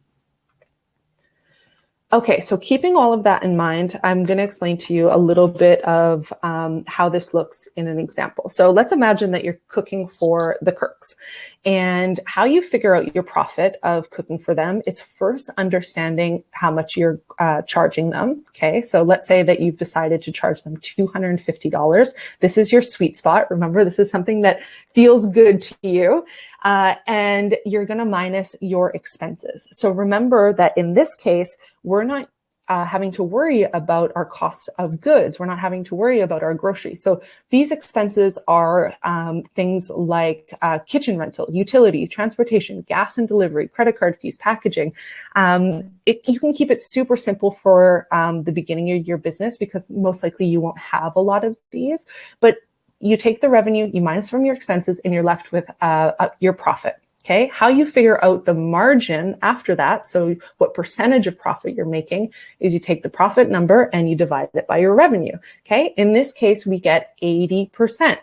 Okay, so keeping all of that in mind, I'm going to explain to you a little bit of how this looks in an example. So let's imagine that you're cooking for the Kirks, and how you figure out your profit of cooking for them is first understanding how much you're charging them. Okay, so let's say that you've decided to charge them $250. This is your sweet spot. Remember, this is something that feels good to you, and you're going to minus your expenses. So remember that in this case, we're not having to worry about our costs of goods. We're not having to worry about our groceries. So these expenses are things like kitchen rental, utility, transportation, gas and delivery, credit card fees, packaging. You can keep it super simple for the beginning of your business, because most likely you won't have a lot of these. But you take the revenue, you minus from your expenses, and you're left with your profit. Okay, how you figure out the margin after that, so what percentage of profit you're making, is you take the profit number and you divide it by your revenue. Okay, in this case, we get 80%.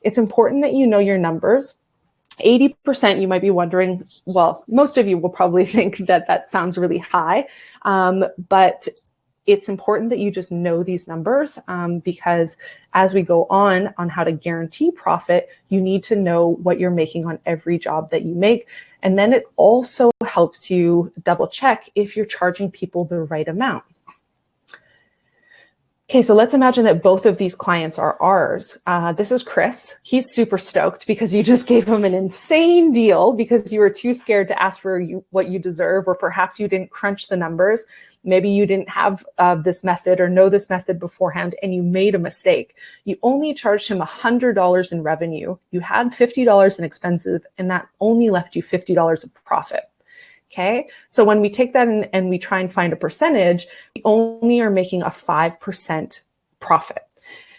It's important that you know your numbers. 80%, you might be wondering, well, most of you will probably think that that sounds really high, but it's important that you just know these numbers because as we go on how to guarantee profit, you need to know what you're making on every job that you make. And then it also helps you double check if you're charging people the right amount. Okay, so let's imagine that both of these clients are ours. This is Chris. He's super stoked because you just gave him an insane deal because you were too scared to ask for what you deserve, or perhaps you didn't crunch the numbers. Maybe you didn't have this method or know this method beforehand and you made a mistake. You only charged him $100 in revenue. You had $50 in expenses, and that only left you $50 of profit. Okay, so when we take that and we try and find a percentage, we only are making a 5% profit.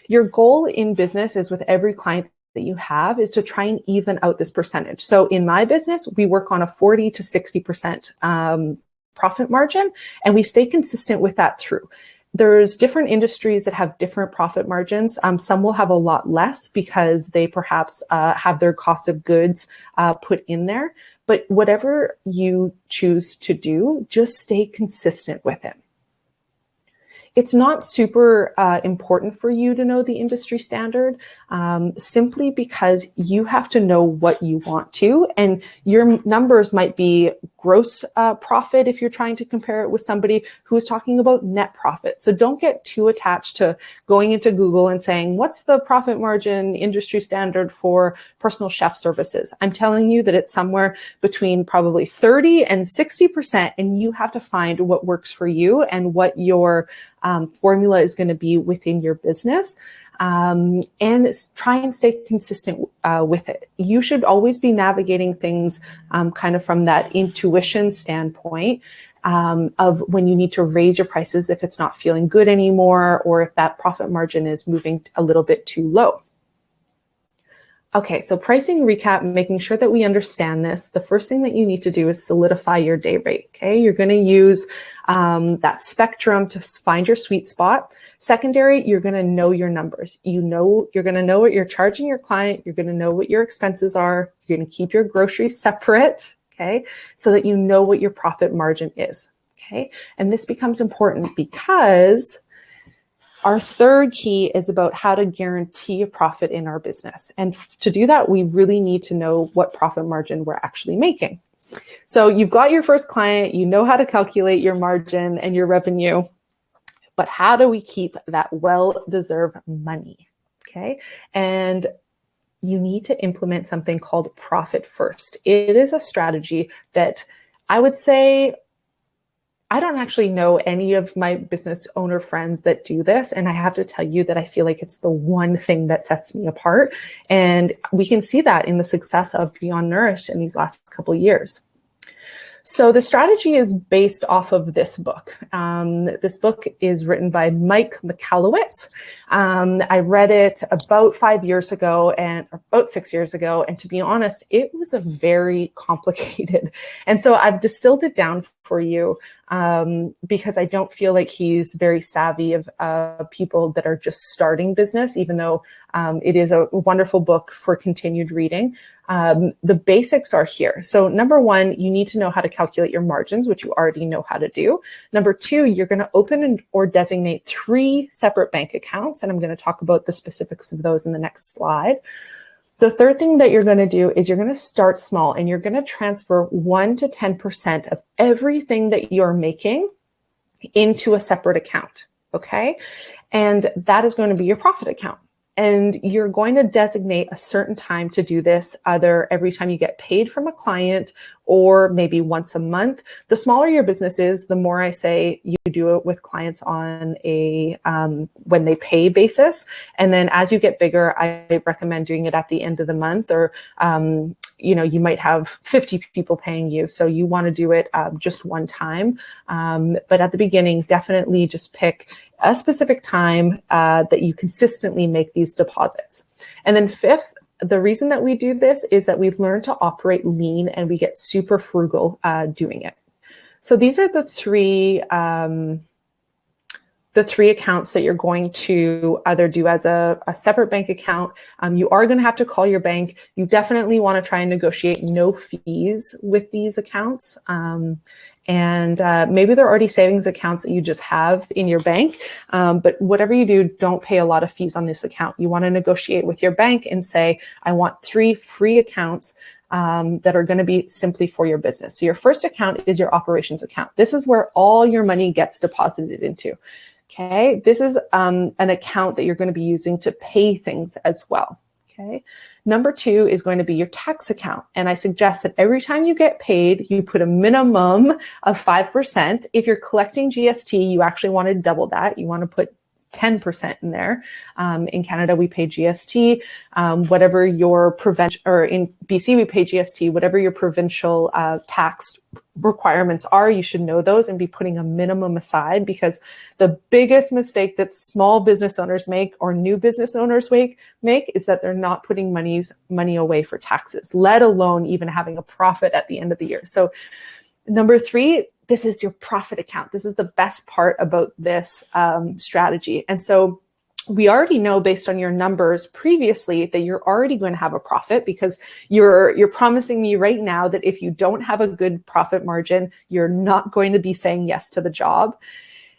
Your goal in business is, with every client that you have, is to try and even out this percentage. So in my business, we work on a 40 to 60% profit margin, and we stay consistent with that through. There's different industries that have different profit margins. Some will have a lot less because they perhaps have their cost of goods put in there. But whatever you choose to do, just stay consistent with it. It's not super important for you to know the industry standard, simply because you have to know what you want to, and your numbers might be gross profit if you're trying to compare it with somebody who's talking about net profit. So don't get too attached to going into Google and saying, what's the profit margin industry standard for personal chef services? I'm telling you that it's somewhere between probably 30 and 60%, and you have to find what works for you and what your formula is going to be within your business. And try and stay consistent with it. You should always be navigating things kind of from that intuition standpoint of when you need to raise your prices if it's not feeling good anymore, or if that profit margin is moving a little bit too low. Okay, so pricing recap, making sure that we understand this. The first thing that you need to do is solidify your day rate. Okay, you're going to use that spectrum to find your sweet spot. Secondary, you're going to know your numbers. You're going to know what you're charging your client. You're going to know what your expenses are. You're going to keep your groceries separate. Okay, so that you know what your profit margin is. Okay, and this becomes important because our third key is about how to guarantee a profit in our business. And to do that, we really need to know what profit margin we're actually making. So you've got your first client, you know how to calculate your margin and your revenue, but how do we keep that well-deserved money? Okay, and you need to implement something called Profit First. It is a strategy that I would say, I don't actually know any of my business owner friends that do this. And I have to tell you that I feel like it's the one thing that sets me apart. And we can see that in the success of Beyond Nourished in these last couple of years. So the strategy is based off of this book. This book is written by Mike Michalowicz. I read it about 5 years ago or about 6 years ago. And to be honest, it was a very complicated. And so I've distilled it down for you because I don't feel like he's very savvy of people that are just starting business, even though it is a wonderful book for continued reading. The basics are here. So number one, you need to know how to calculate your margins, which you already know how to do. Number two, you're going to open or designate 3 separate bank accounts. And I'm going to talk about the specifics of those in the next slide. The third thing that you're going to do is you're going to start small, and you're going to transfer 1 to 10% of everything that you're making into a separate account. Okay. And that is going to be your profit account. And you're going to designate a certain time to do this, either every time you get paid from a client or maybe once a month. The smaller your business is, the more I say you do it with clients on a when they pay basis. And then as you get bigger, I recommend doing it at the end of the month, or you might have 50 people paying you. So you want to do it just one time. But at the beginning, definitely just pick a specific time that you consistently make these deposits. And then fifth, the reason that we do this is that we've learned to operate lean and we get super frugal doing it. So these are the three accounts that you're going to either do as a separate bank account. You are going to have to call your bank. You definitely want to try and negotiate no fees with these accounts. And maybe they're already savings accounts that you just have in your bank. But whatever you do, don't pay a lot of fees on this account. You want to negotiate with your bank and say, I want 3 free accounts that are going to be simply for your business. So your first account is your operations account. This is where all your money gets deposited into. Okay, this is an account that you're going to be using to pay things as well. Okay, number 2 is going to be your tax account. And I suggest that every time you get paid, you put a minimum of 5%. If you're collecting GST, you actually want to double that. You want to put 10% in there. In Canada, we pay GST. Whatever your provincial, or in BC, we pay GST. Whatever your provincial tax requirements are, you should know those and be putting a minimum aside, because the biggest mistake that small business owners make or new business owners make is that they're not putting money away for taxes, let alone even having a profit at the end of the year. So number 3, this is your profit account. This is the best part about this strategy. And so we already know, based on your numbers previously, that you're already going to have a profit, because you're promising me right now that if you don't have a good profit margin, you're not going to be saying yes to the job.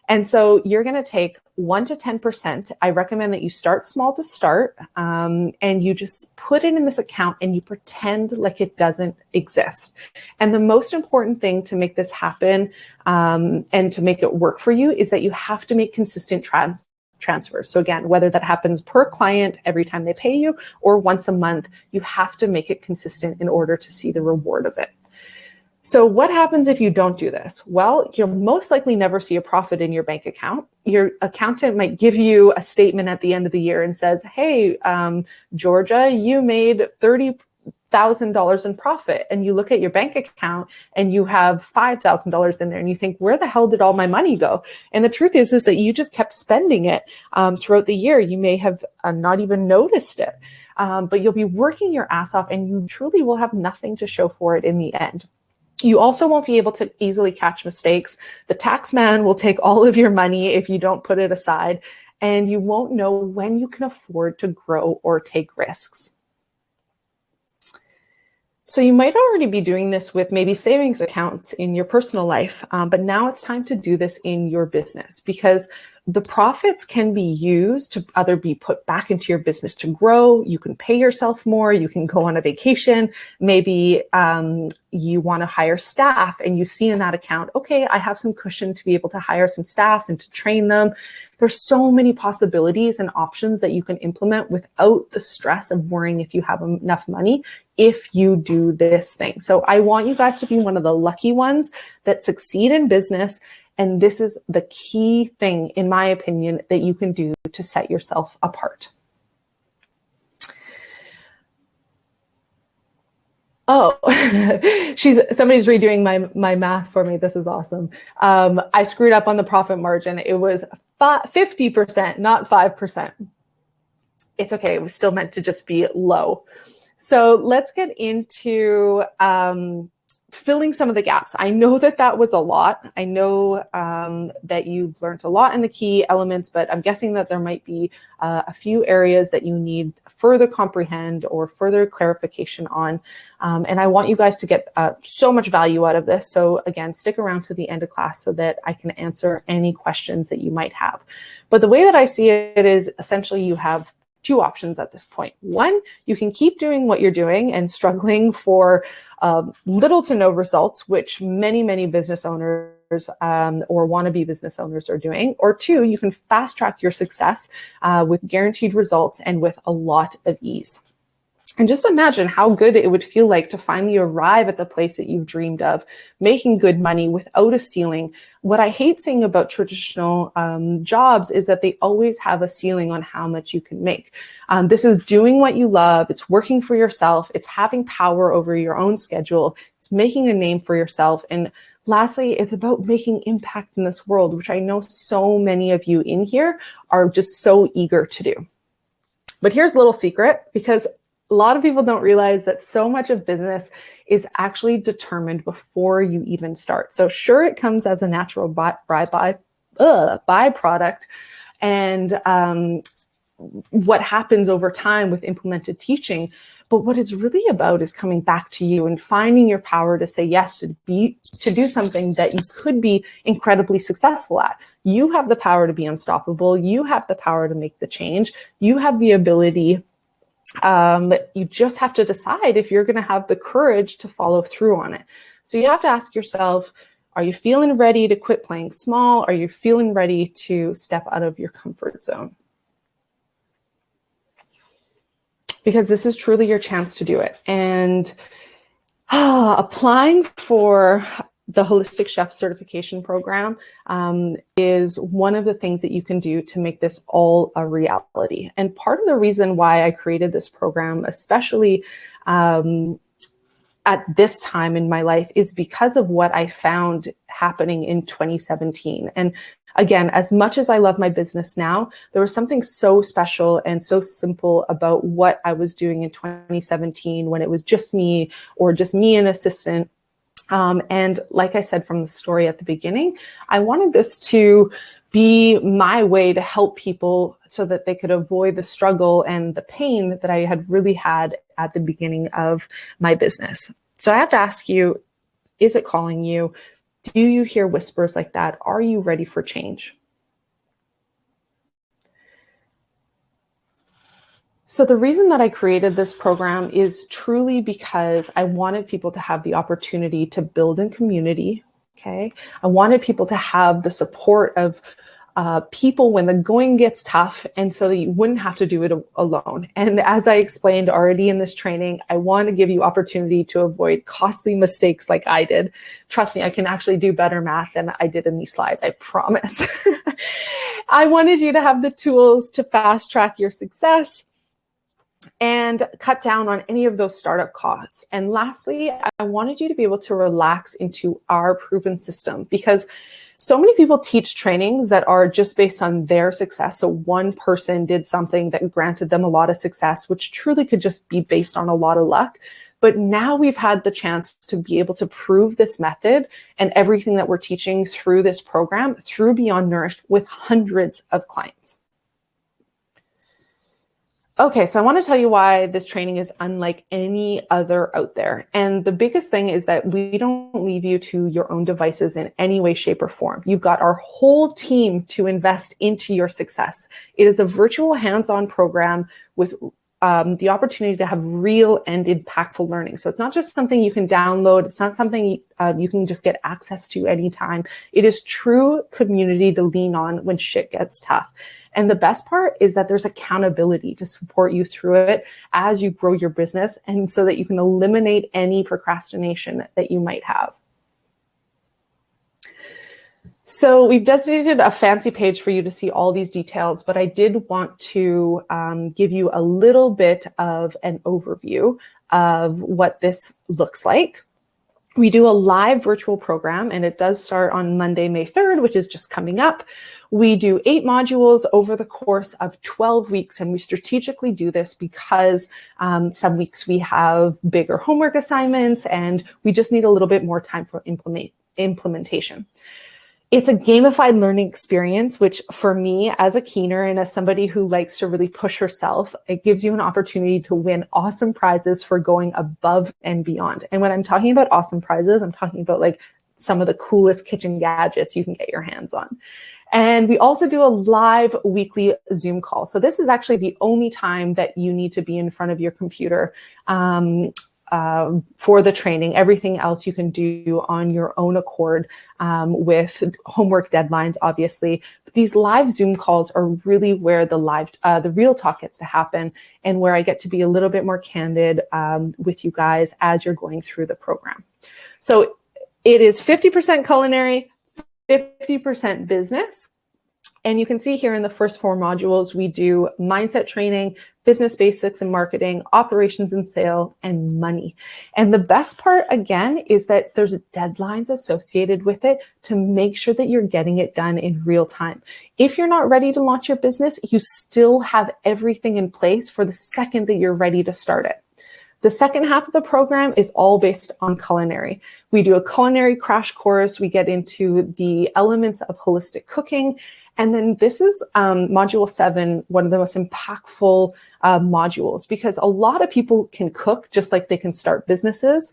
And so you're going to take 1 to 10%. I recommend that you start small to start, and you just put it in this account and you pretend like it doesn't exist. And the most important thing to make this happen and to make it work for you is that you have to make consistent transfers. So again, whether that happens per client every time they pay you or once a month, you have to make it consistent in order to see the reward of it. So what happens if you don't do this? Well, you'll most likely never see a profit in your bank account. Your accountant might give you a statement at the end of the year and says, hey, Georgia, you made $30,000 in profit. And you look at your bank account and you have $5,000 in there and you think, where the hell did all my money go? And the truth is that you just kept spending it throughout the year. You may have not even noticed it, but you'll be working your ass off and you truly will have nothing to show for it in the end. You also won't be able to easily catch mistakes. The tax man will take all of your money if you don't put it aside, and you won't know when you can afford to grow or take risks. So you might already be doing this with maybe savings accounts in your personal life, but now it's time to do this in your business, because the profits can be used to either be put back into your business to grow. You can pay yourself more. You can go on a vacation. Maybe you want to hire staff and you see in that account, okay, I have some cushion to be able to hire some staff and to train them. There's so many possibilities and options that you can implement without the stress of worrying if you have enough money if you do this thing. So I want you guys to be one of the lucky ones that succeed in business. And this is the key thing, in my opinion, that you can do to set yourself apart. Oh, somebody's redoing my math for me. This is awesome. I screwed up on the profit margin. It was 50%, not 5%. It's okay. It was still meant to just be low. So let's get into filling some of the gaps. I know that was a lot. I know that you've learned a lot in the key elements, but I'm guessing that there might be a few areas that you need further comprehend or further clarification on. And I want you guys to get so much value out of this. So again, stick around to the end of class so that I can answer any questions that you might have. But the way that I see it is essentially you have 2 options at this point. 1, you can keep doing what you're doing and struggling for little to no results, which many business owners or wannabe business owners are doing. Or 2, you can fast track your success with guaranteed results and with a lot of ease. And just imagine how good it would feel like to finally arrive at the place that you've dreamed of, making good money without a ceiling. What I hate seeing about traditional jobs is that they always have a ceiling on how much you can make. This is doing what you love. It's working for yourself. It's having power over your own schedule. It's making a name for yourself. And lastly, it's about making impact in this world, which I know so many of you in here are just so eager to do. But here's a little secret, because a lot of people don't realize that so much of business is actually determined before you even start. So sure, it comes as a natural byproduct, and what happens over time with implemented teaching. But what it's really about is coming back to you and finding your power to say yes to do something that you could be incredibly successful at. You have the power to be unstoppable. You have the power to make the change. You have the ability. You just have to decide if you're going to have the courage to follow through on it. So you have to ask yourself, are you feeling ready to quit playing small? Are you feeling ready to step out of your comfort zone? Because this is truly your chance to do it. And applying for the Holistic Chef Certification Program is one of the things that you can do to make this all a reality. And part of the reason why I created this program, especially at this time in my life, is because of what I found happening in 2017. And again, as much as I love my business now, there was something so special and so simple about what I was doing in 2017 when it was just me or just me and assistant. And like I said from the story at the beginning, I wanted this to be my way to help people so that they could avoid the struggle and the pain that I had really had at the beginning of my business. So I have to ask you, is it calling you? Do you hear whispers like that? Are you ready for change? So the reason that I created this program is truly because I wanted people to have the opportunity to build in community, okay? I wanted people to have the support of people when the going gets tough, and so that you wouldn't have to do it alone. And as I explained already in this training, I want to give you opportunity to avoid costly mistakes like I did. Trust me, I can actually do better math than I did in these slides, I promise. I wanted you to have the tools to fast track your success and cut down on any of those startup costs. And lastly, I wanted you to be able to relax into our proven system, because so many people teach trainings that are just based on their success. So one person did something that granted them a lot of success, which truly could just be based on a lot of luck. But now we've had the chance to be able to prove this method and everything that we're teaching through this program, through Beyond Nourished, with hundreds of clients. Okay, so I want to tell you why this training is unlike any other out there. And the biggest thing is that we don't leave you to your own devices in any way, shape, or form. You've got our whole team to invest into your success. It is a virtual hands-on program with the opportunity to have real and impactful learning. So it's not just something you can download. It's not something you can just get access to anytime. It is true community to lean on when shit gets tough. And the best part is that there's accountability to support you through it as you grow your business, and so that you can eliminate any procrastination that you might have. So we've designated a fancy page for you to see all these details, but I did want to give you a little bit of an overview of what this looks like. We do a live virtual program, and it does start on Monday, May 3rd, which is just coming up. We do 8 modules over the course of 12 weeks, and we strategically do this because some weeks we have bigger homework assignments, and we just need a little bit more time for implementation. It's a gamified learning experience, which for me as a keener and as somebody who likes to really push herself, it gives you an opportunity to win awesome prizes for going above and beyond. And when I'm talking about awesome prizes, I'm talking about like some of the coolest kitchen gadgets you can get your hands on. And we also do a live weekly Zoom call. So this is actually the only time that you need to be in front of your computer for the training. Everything else you can do on your own accord with homework deadlines, obviously. But these live Zoom calls are really where the real talk gets to happen, and where I get to be a little bit more candid with you guys as you're going through the program. So it is 50% culinary, 50% business. And you can see here in the first 4 modules, we do mindset training, business basics and marketing, operations and sale, and money. And the best part, again, is that there's deadlines associated with it to make sure that you're getting it done in real time. If you're not ready to launch your business, you still have everything in place for the second that you're ready to start it. The second half of the program is all based on culinary. We do a culinary crash course. We get into the elements of holistic cooking. And then this is module 7, one of the most impactful modules, because a lot of people can cook just like they can start businesses,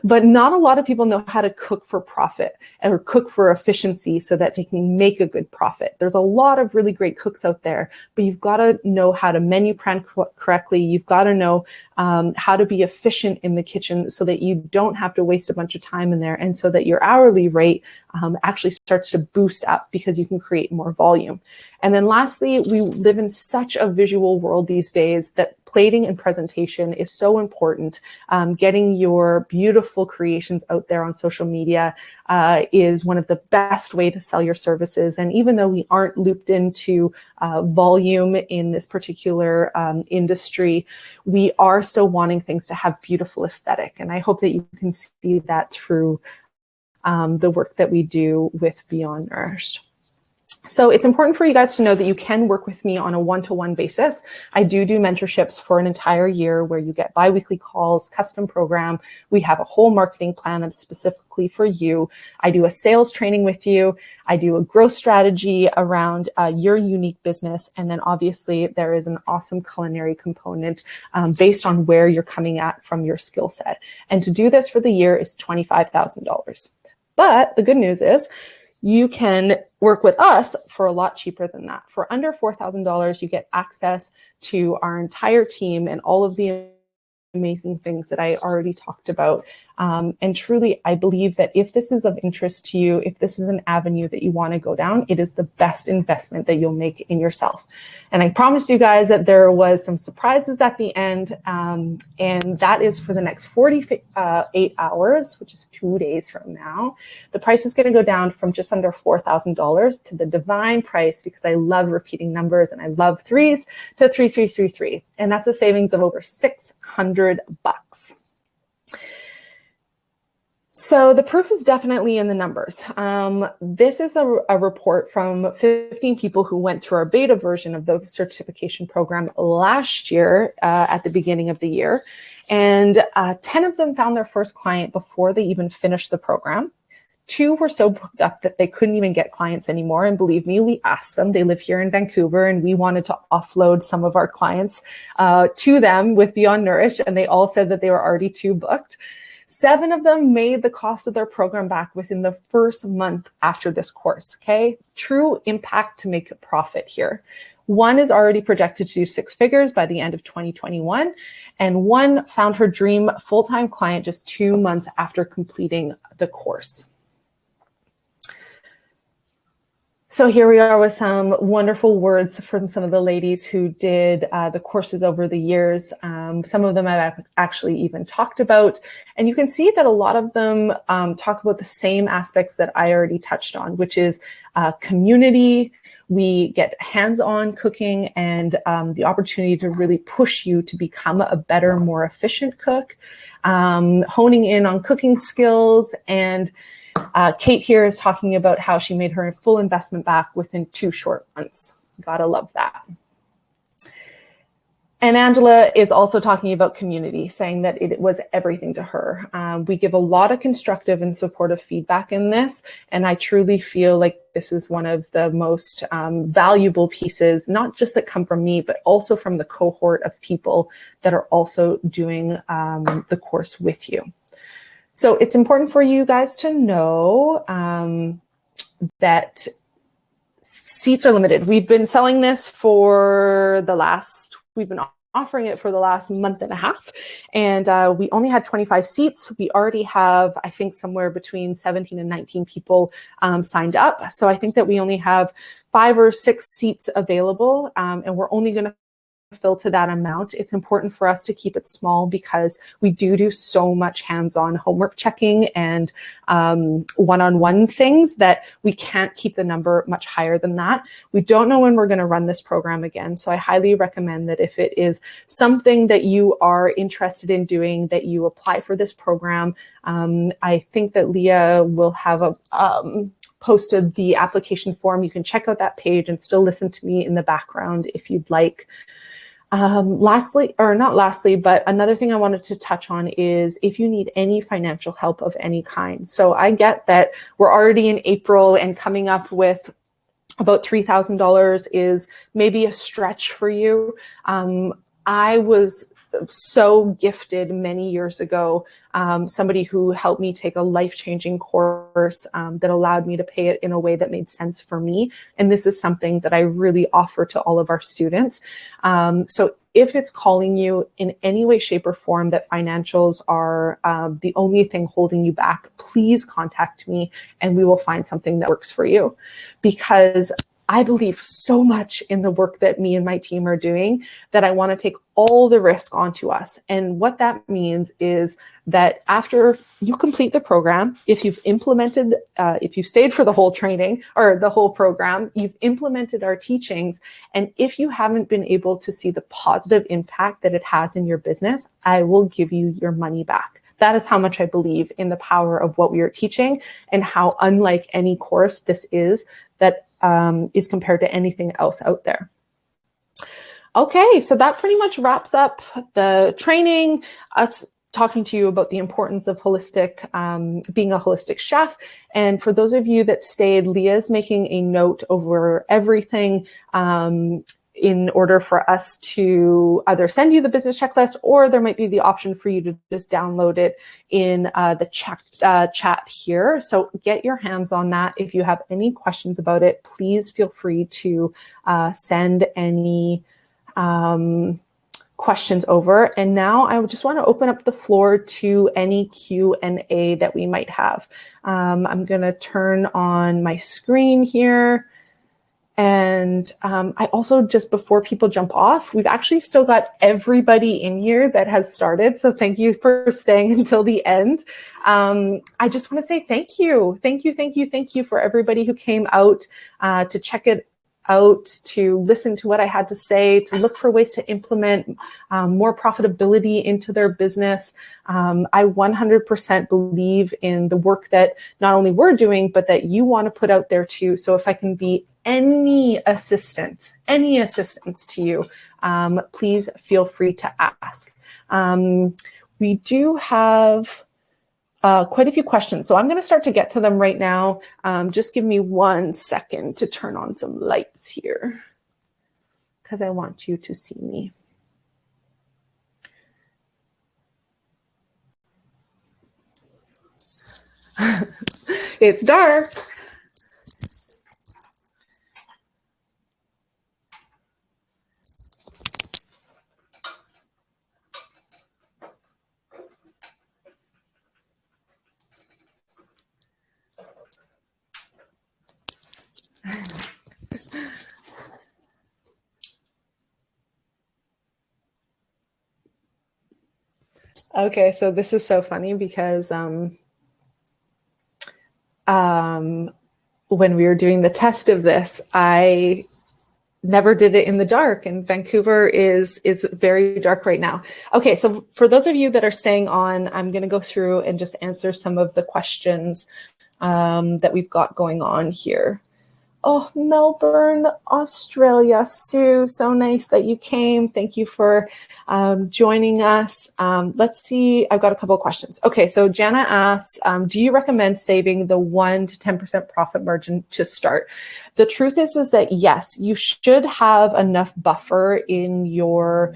but not a lot of people know how to cook for profit or cook for efficiency so that they can make a good profit. There's a lot of really great cooks out there, but you've got to know how to menu plan correctly. You've got to know how to be efficient in the kitchen so that you don't have to waste a bunch of time in there, and so that your hourly rate actually starts to boost up because you can create more volume. And then lastly, we live in such a visual world these days that plating and presentation is so important. Getting your beautiful creations out there on social media is one of the best way to sell your services. And even though we aren't looped into volume in this particular industry, we are still wanting things to have beautiful aesthetic. And I hope that you can see that through the work that we do with Beyond Nourished. So it's important for you guys to know that you can work with me on a one-to-one basis. I do mentorships for an entire year where you get bi-weekly calls, custom program. We have a whole marketing plan that's specifically for you. I do a sales training with you. I do a growth strategy around your unique business. And then obviously there is an awesome culinary component based on where you're coming at from your skill set. And to do this for the year is $25,000. But the good news is, you can work with us for a lot cheaper than that. For under $4,000, you get access to our entire team and all of the amazing things that I already talked about. And truly, I believe that if this is of interest to you, if this is an avenue that you want to go down, it is the best investment that you'll make in yourself. And I promised you guys that there was some surprises at the end. And that is for the next 48 hours, which is 2 days from now. The price is going to go down from just under $4,000 to the divine price, because I love repeating numbers and I love threes, to 3333. And that's a savings of over $600. So the proof is definitely in the numbers. This is a report from 15 people who went through our beta version of the certification program last year at the beginning of the year. And 10 of them found their first client before they even finished the program. 2 were so booked up that they couldn't even get clients anymore. And believe me, we asked them. They live here in Vancouver, and we wanted to offload some of our clients to them with Beyond Nourished, and they all said that they were already too booked. 7 of them made the cost of their program back within the first month after this course, okay? True impact to make a profit here. 1 is already projected to do 6 figures by the end of 2021, and 1 found her dream full-time client just 2 months after completing the course. So here we are with some wonderful words from some of the ladies who did the courses over the years. Some of them I've actually even talked about. And you can see that a lot of them talk about the same aspects that I already touched on, which is community. We get hands-on cooking and the opportunity to really push you to become a better, more efficient cook, honing in on cooking skills. And Kate here is talking about how she made her full investment back within 2 short months. Gotta love that. And Angela is also talking about community, saying that it was everything to her. We give a lot of constructive and supportive feedback in this, and I truly feel like this is one of the most valuable pieces, not just that come from me, but also from the cohort of people that are also doing the course with you. So it's important for you guys to know that seats are limited. We've been selling this for the last, we've been offering it for the last month and a half, and we only had 25 seats. We already have, I think, somewhere between 17 and 19 people signed up. So I think that we only have 5 or 6 seats available, and we're only going to fill to that amount. It's important for us to keep it small because we do so much hands-on homework checking and one-on-one things that we can't keep the number much higher than that. We don't know when we're going to run this program again. So I highly recommend that if it is something that you are interested in doing, that you apply for this program. I think that Leah will have posted the application form. You can check out that page and still listen to me in the background if you'd like. Lastly, or not lastly, but another thing I wanted to touch on is if you need any financial help of any kind. So I get that we're already in April and coming up with about $3,000 is maybe a stretch for you. I was so gifted many years ago, somebody who helped me take a life-changing course that allowed me to pay it in a way that made sense for me. And this is something that I really offer to all of our students. So if it's calling you in any way, shape, or form that financials are the only thing holding you back, please contact me and we will find something that works for you. Because I believe so much in the work that me and my team are doing that I want to take all the risk onto us. And what that means is that after you complete the program, if you've implemented, if you've stayed for the whole training or the whole program, you've implemented our teachings. And if you haven't been able to see the positive impact that it has in your business, I will give you your money back. That is how much I believe in the power of what we are teaching and how unlike any course this is that is compared to anything else out there. Okay, so that pretty much wraps up the training, us talking to you about the importance of holistic, being a holistic chef. And for those of you that stayed, Leah's making a note over everything in order for us to either send you the business checklist, or there might be the option for you to just download it in the chat here. So get your hands on that. If you have any questions about it, please feel free to send any questions over. And now I just want to open up the floor to any Q&A that we might have. I'm going to turn on my screen here. And I also, just before people jump off, we've actually still got everybody in here that has started. So thank you for staying until the end. I just want to say thank you. Thank you for everybody who came out to check it out, to listen to what I had to say, to look for ways to implement more profitability into their business. I 100% believe in the work that not only we're doing, but that you want to put out there too. So if I can be any assistance to you, please feel free to ask. We do have quite a few questions, so I'm going to start to get to them right now. Just give me 1 second to turn on some lights here because I want you to see me. It's dark. Okay, so this is so funny because when we were doing the test of this, I never did it in the dark, and Vancouver is very dark right now. Okay, so for those of you that are staying on, I'm going to go through and just answer some of the questions that we've got going on here. Oh, Melbourne, Australia. Sue, so nice that you came. Thank you for joining us. Let's see, I've got a couple of questions. Okay, so Jana asks, do you recommend saving the 1 to 10% profit margin to start? The truth is that yes, you should have enough buffer in your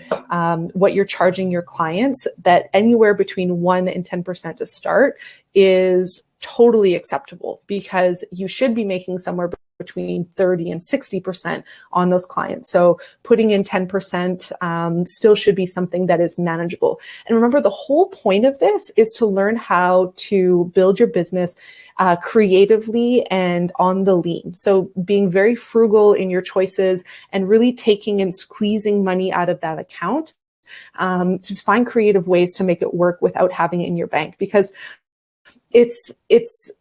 what you're charging your clients, that anywhere between 1 and 10% to start is totally acceptable, because you should be making somewhere between 30 and 60% on those clients. So putting in 10% still should be something that is manageable. And remember, the whole point of this is to learn how to build your business creatively and on the lean. So being very frugal in your choices and really taking and squeezing money out of that account to find creative ways to make it work without having it in your bank. Because it's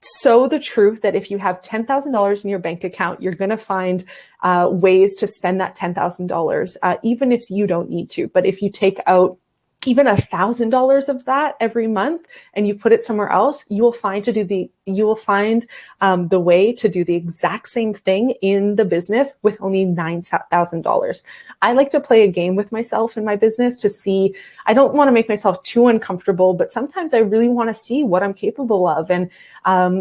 so the truth that if you have $10,000 in your bank account, you're going to find ways to spend that $10,000, even if you don't need to. But if you take out even $1,000 of that every month and you put it somewhere else, you will find the way to do the exact same thing in the business with only $9,000. I like to play a game with myself in my business to see. I don't want to make myself too uncomfortable, but sometimes I really want to see what I'm capable of. And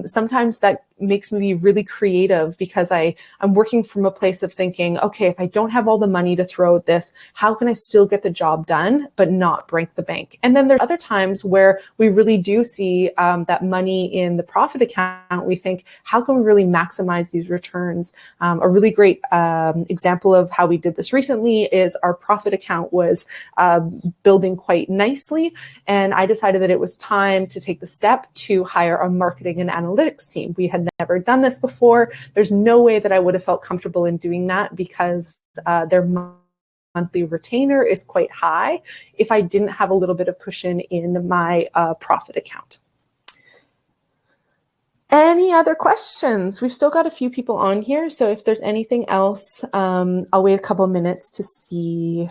sometimes that makes me be really creative because I'm working from a place of thinking, okay, if I don't have all the money to throw at this, how can I still get the job done but not break the bank? And then there's other times where we really do see that money in the profit account. We think, how can we really maximize these returns? A really great example of how we did this recently is our profit account was building quite nicely. And I decided that it was time to take the step to hire a marketing and analytics team. We had never done this before. There's no way that I would have felt comfortable in doing that because their monthly retainer is quite high if I didn't have a little bit of cushion in my profit account. Any other questions? We've still got a few people on here, so if there's anything else, I'll wait a couple minutes to see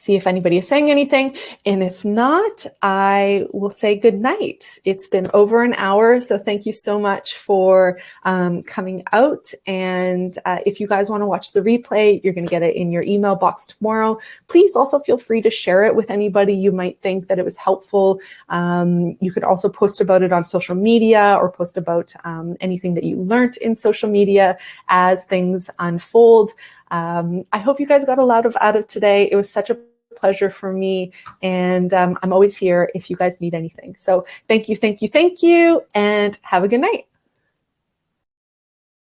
if anybody is saying anything. And if not, I will say good night. It's been over an hour, so thank you so much for coming out. And if you guys want to watch the replay, you're going to get it in your email box tomorrow. Please also feel free to share it with anybody you might think that it was helpful. You could also post about it on social media or post about anything that you learned in social media as things unfold. I hope you guys got a lot out of today. It was such a pleasure for me, and I'm always here if you guys need anything. So thank you, and have a good night.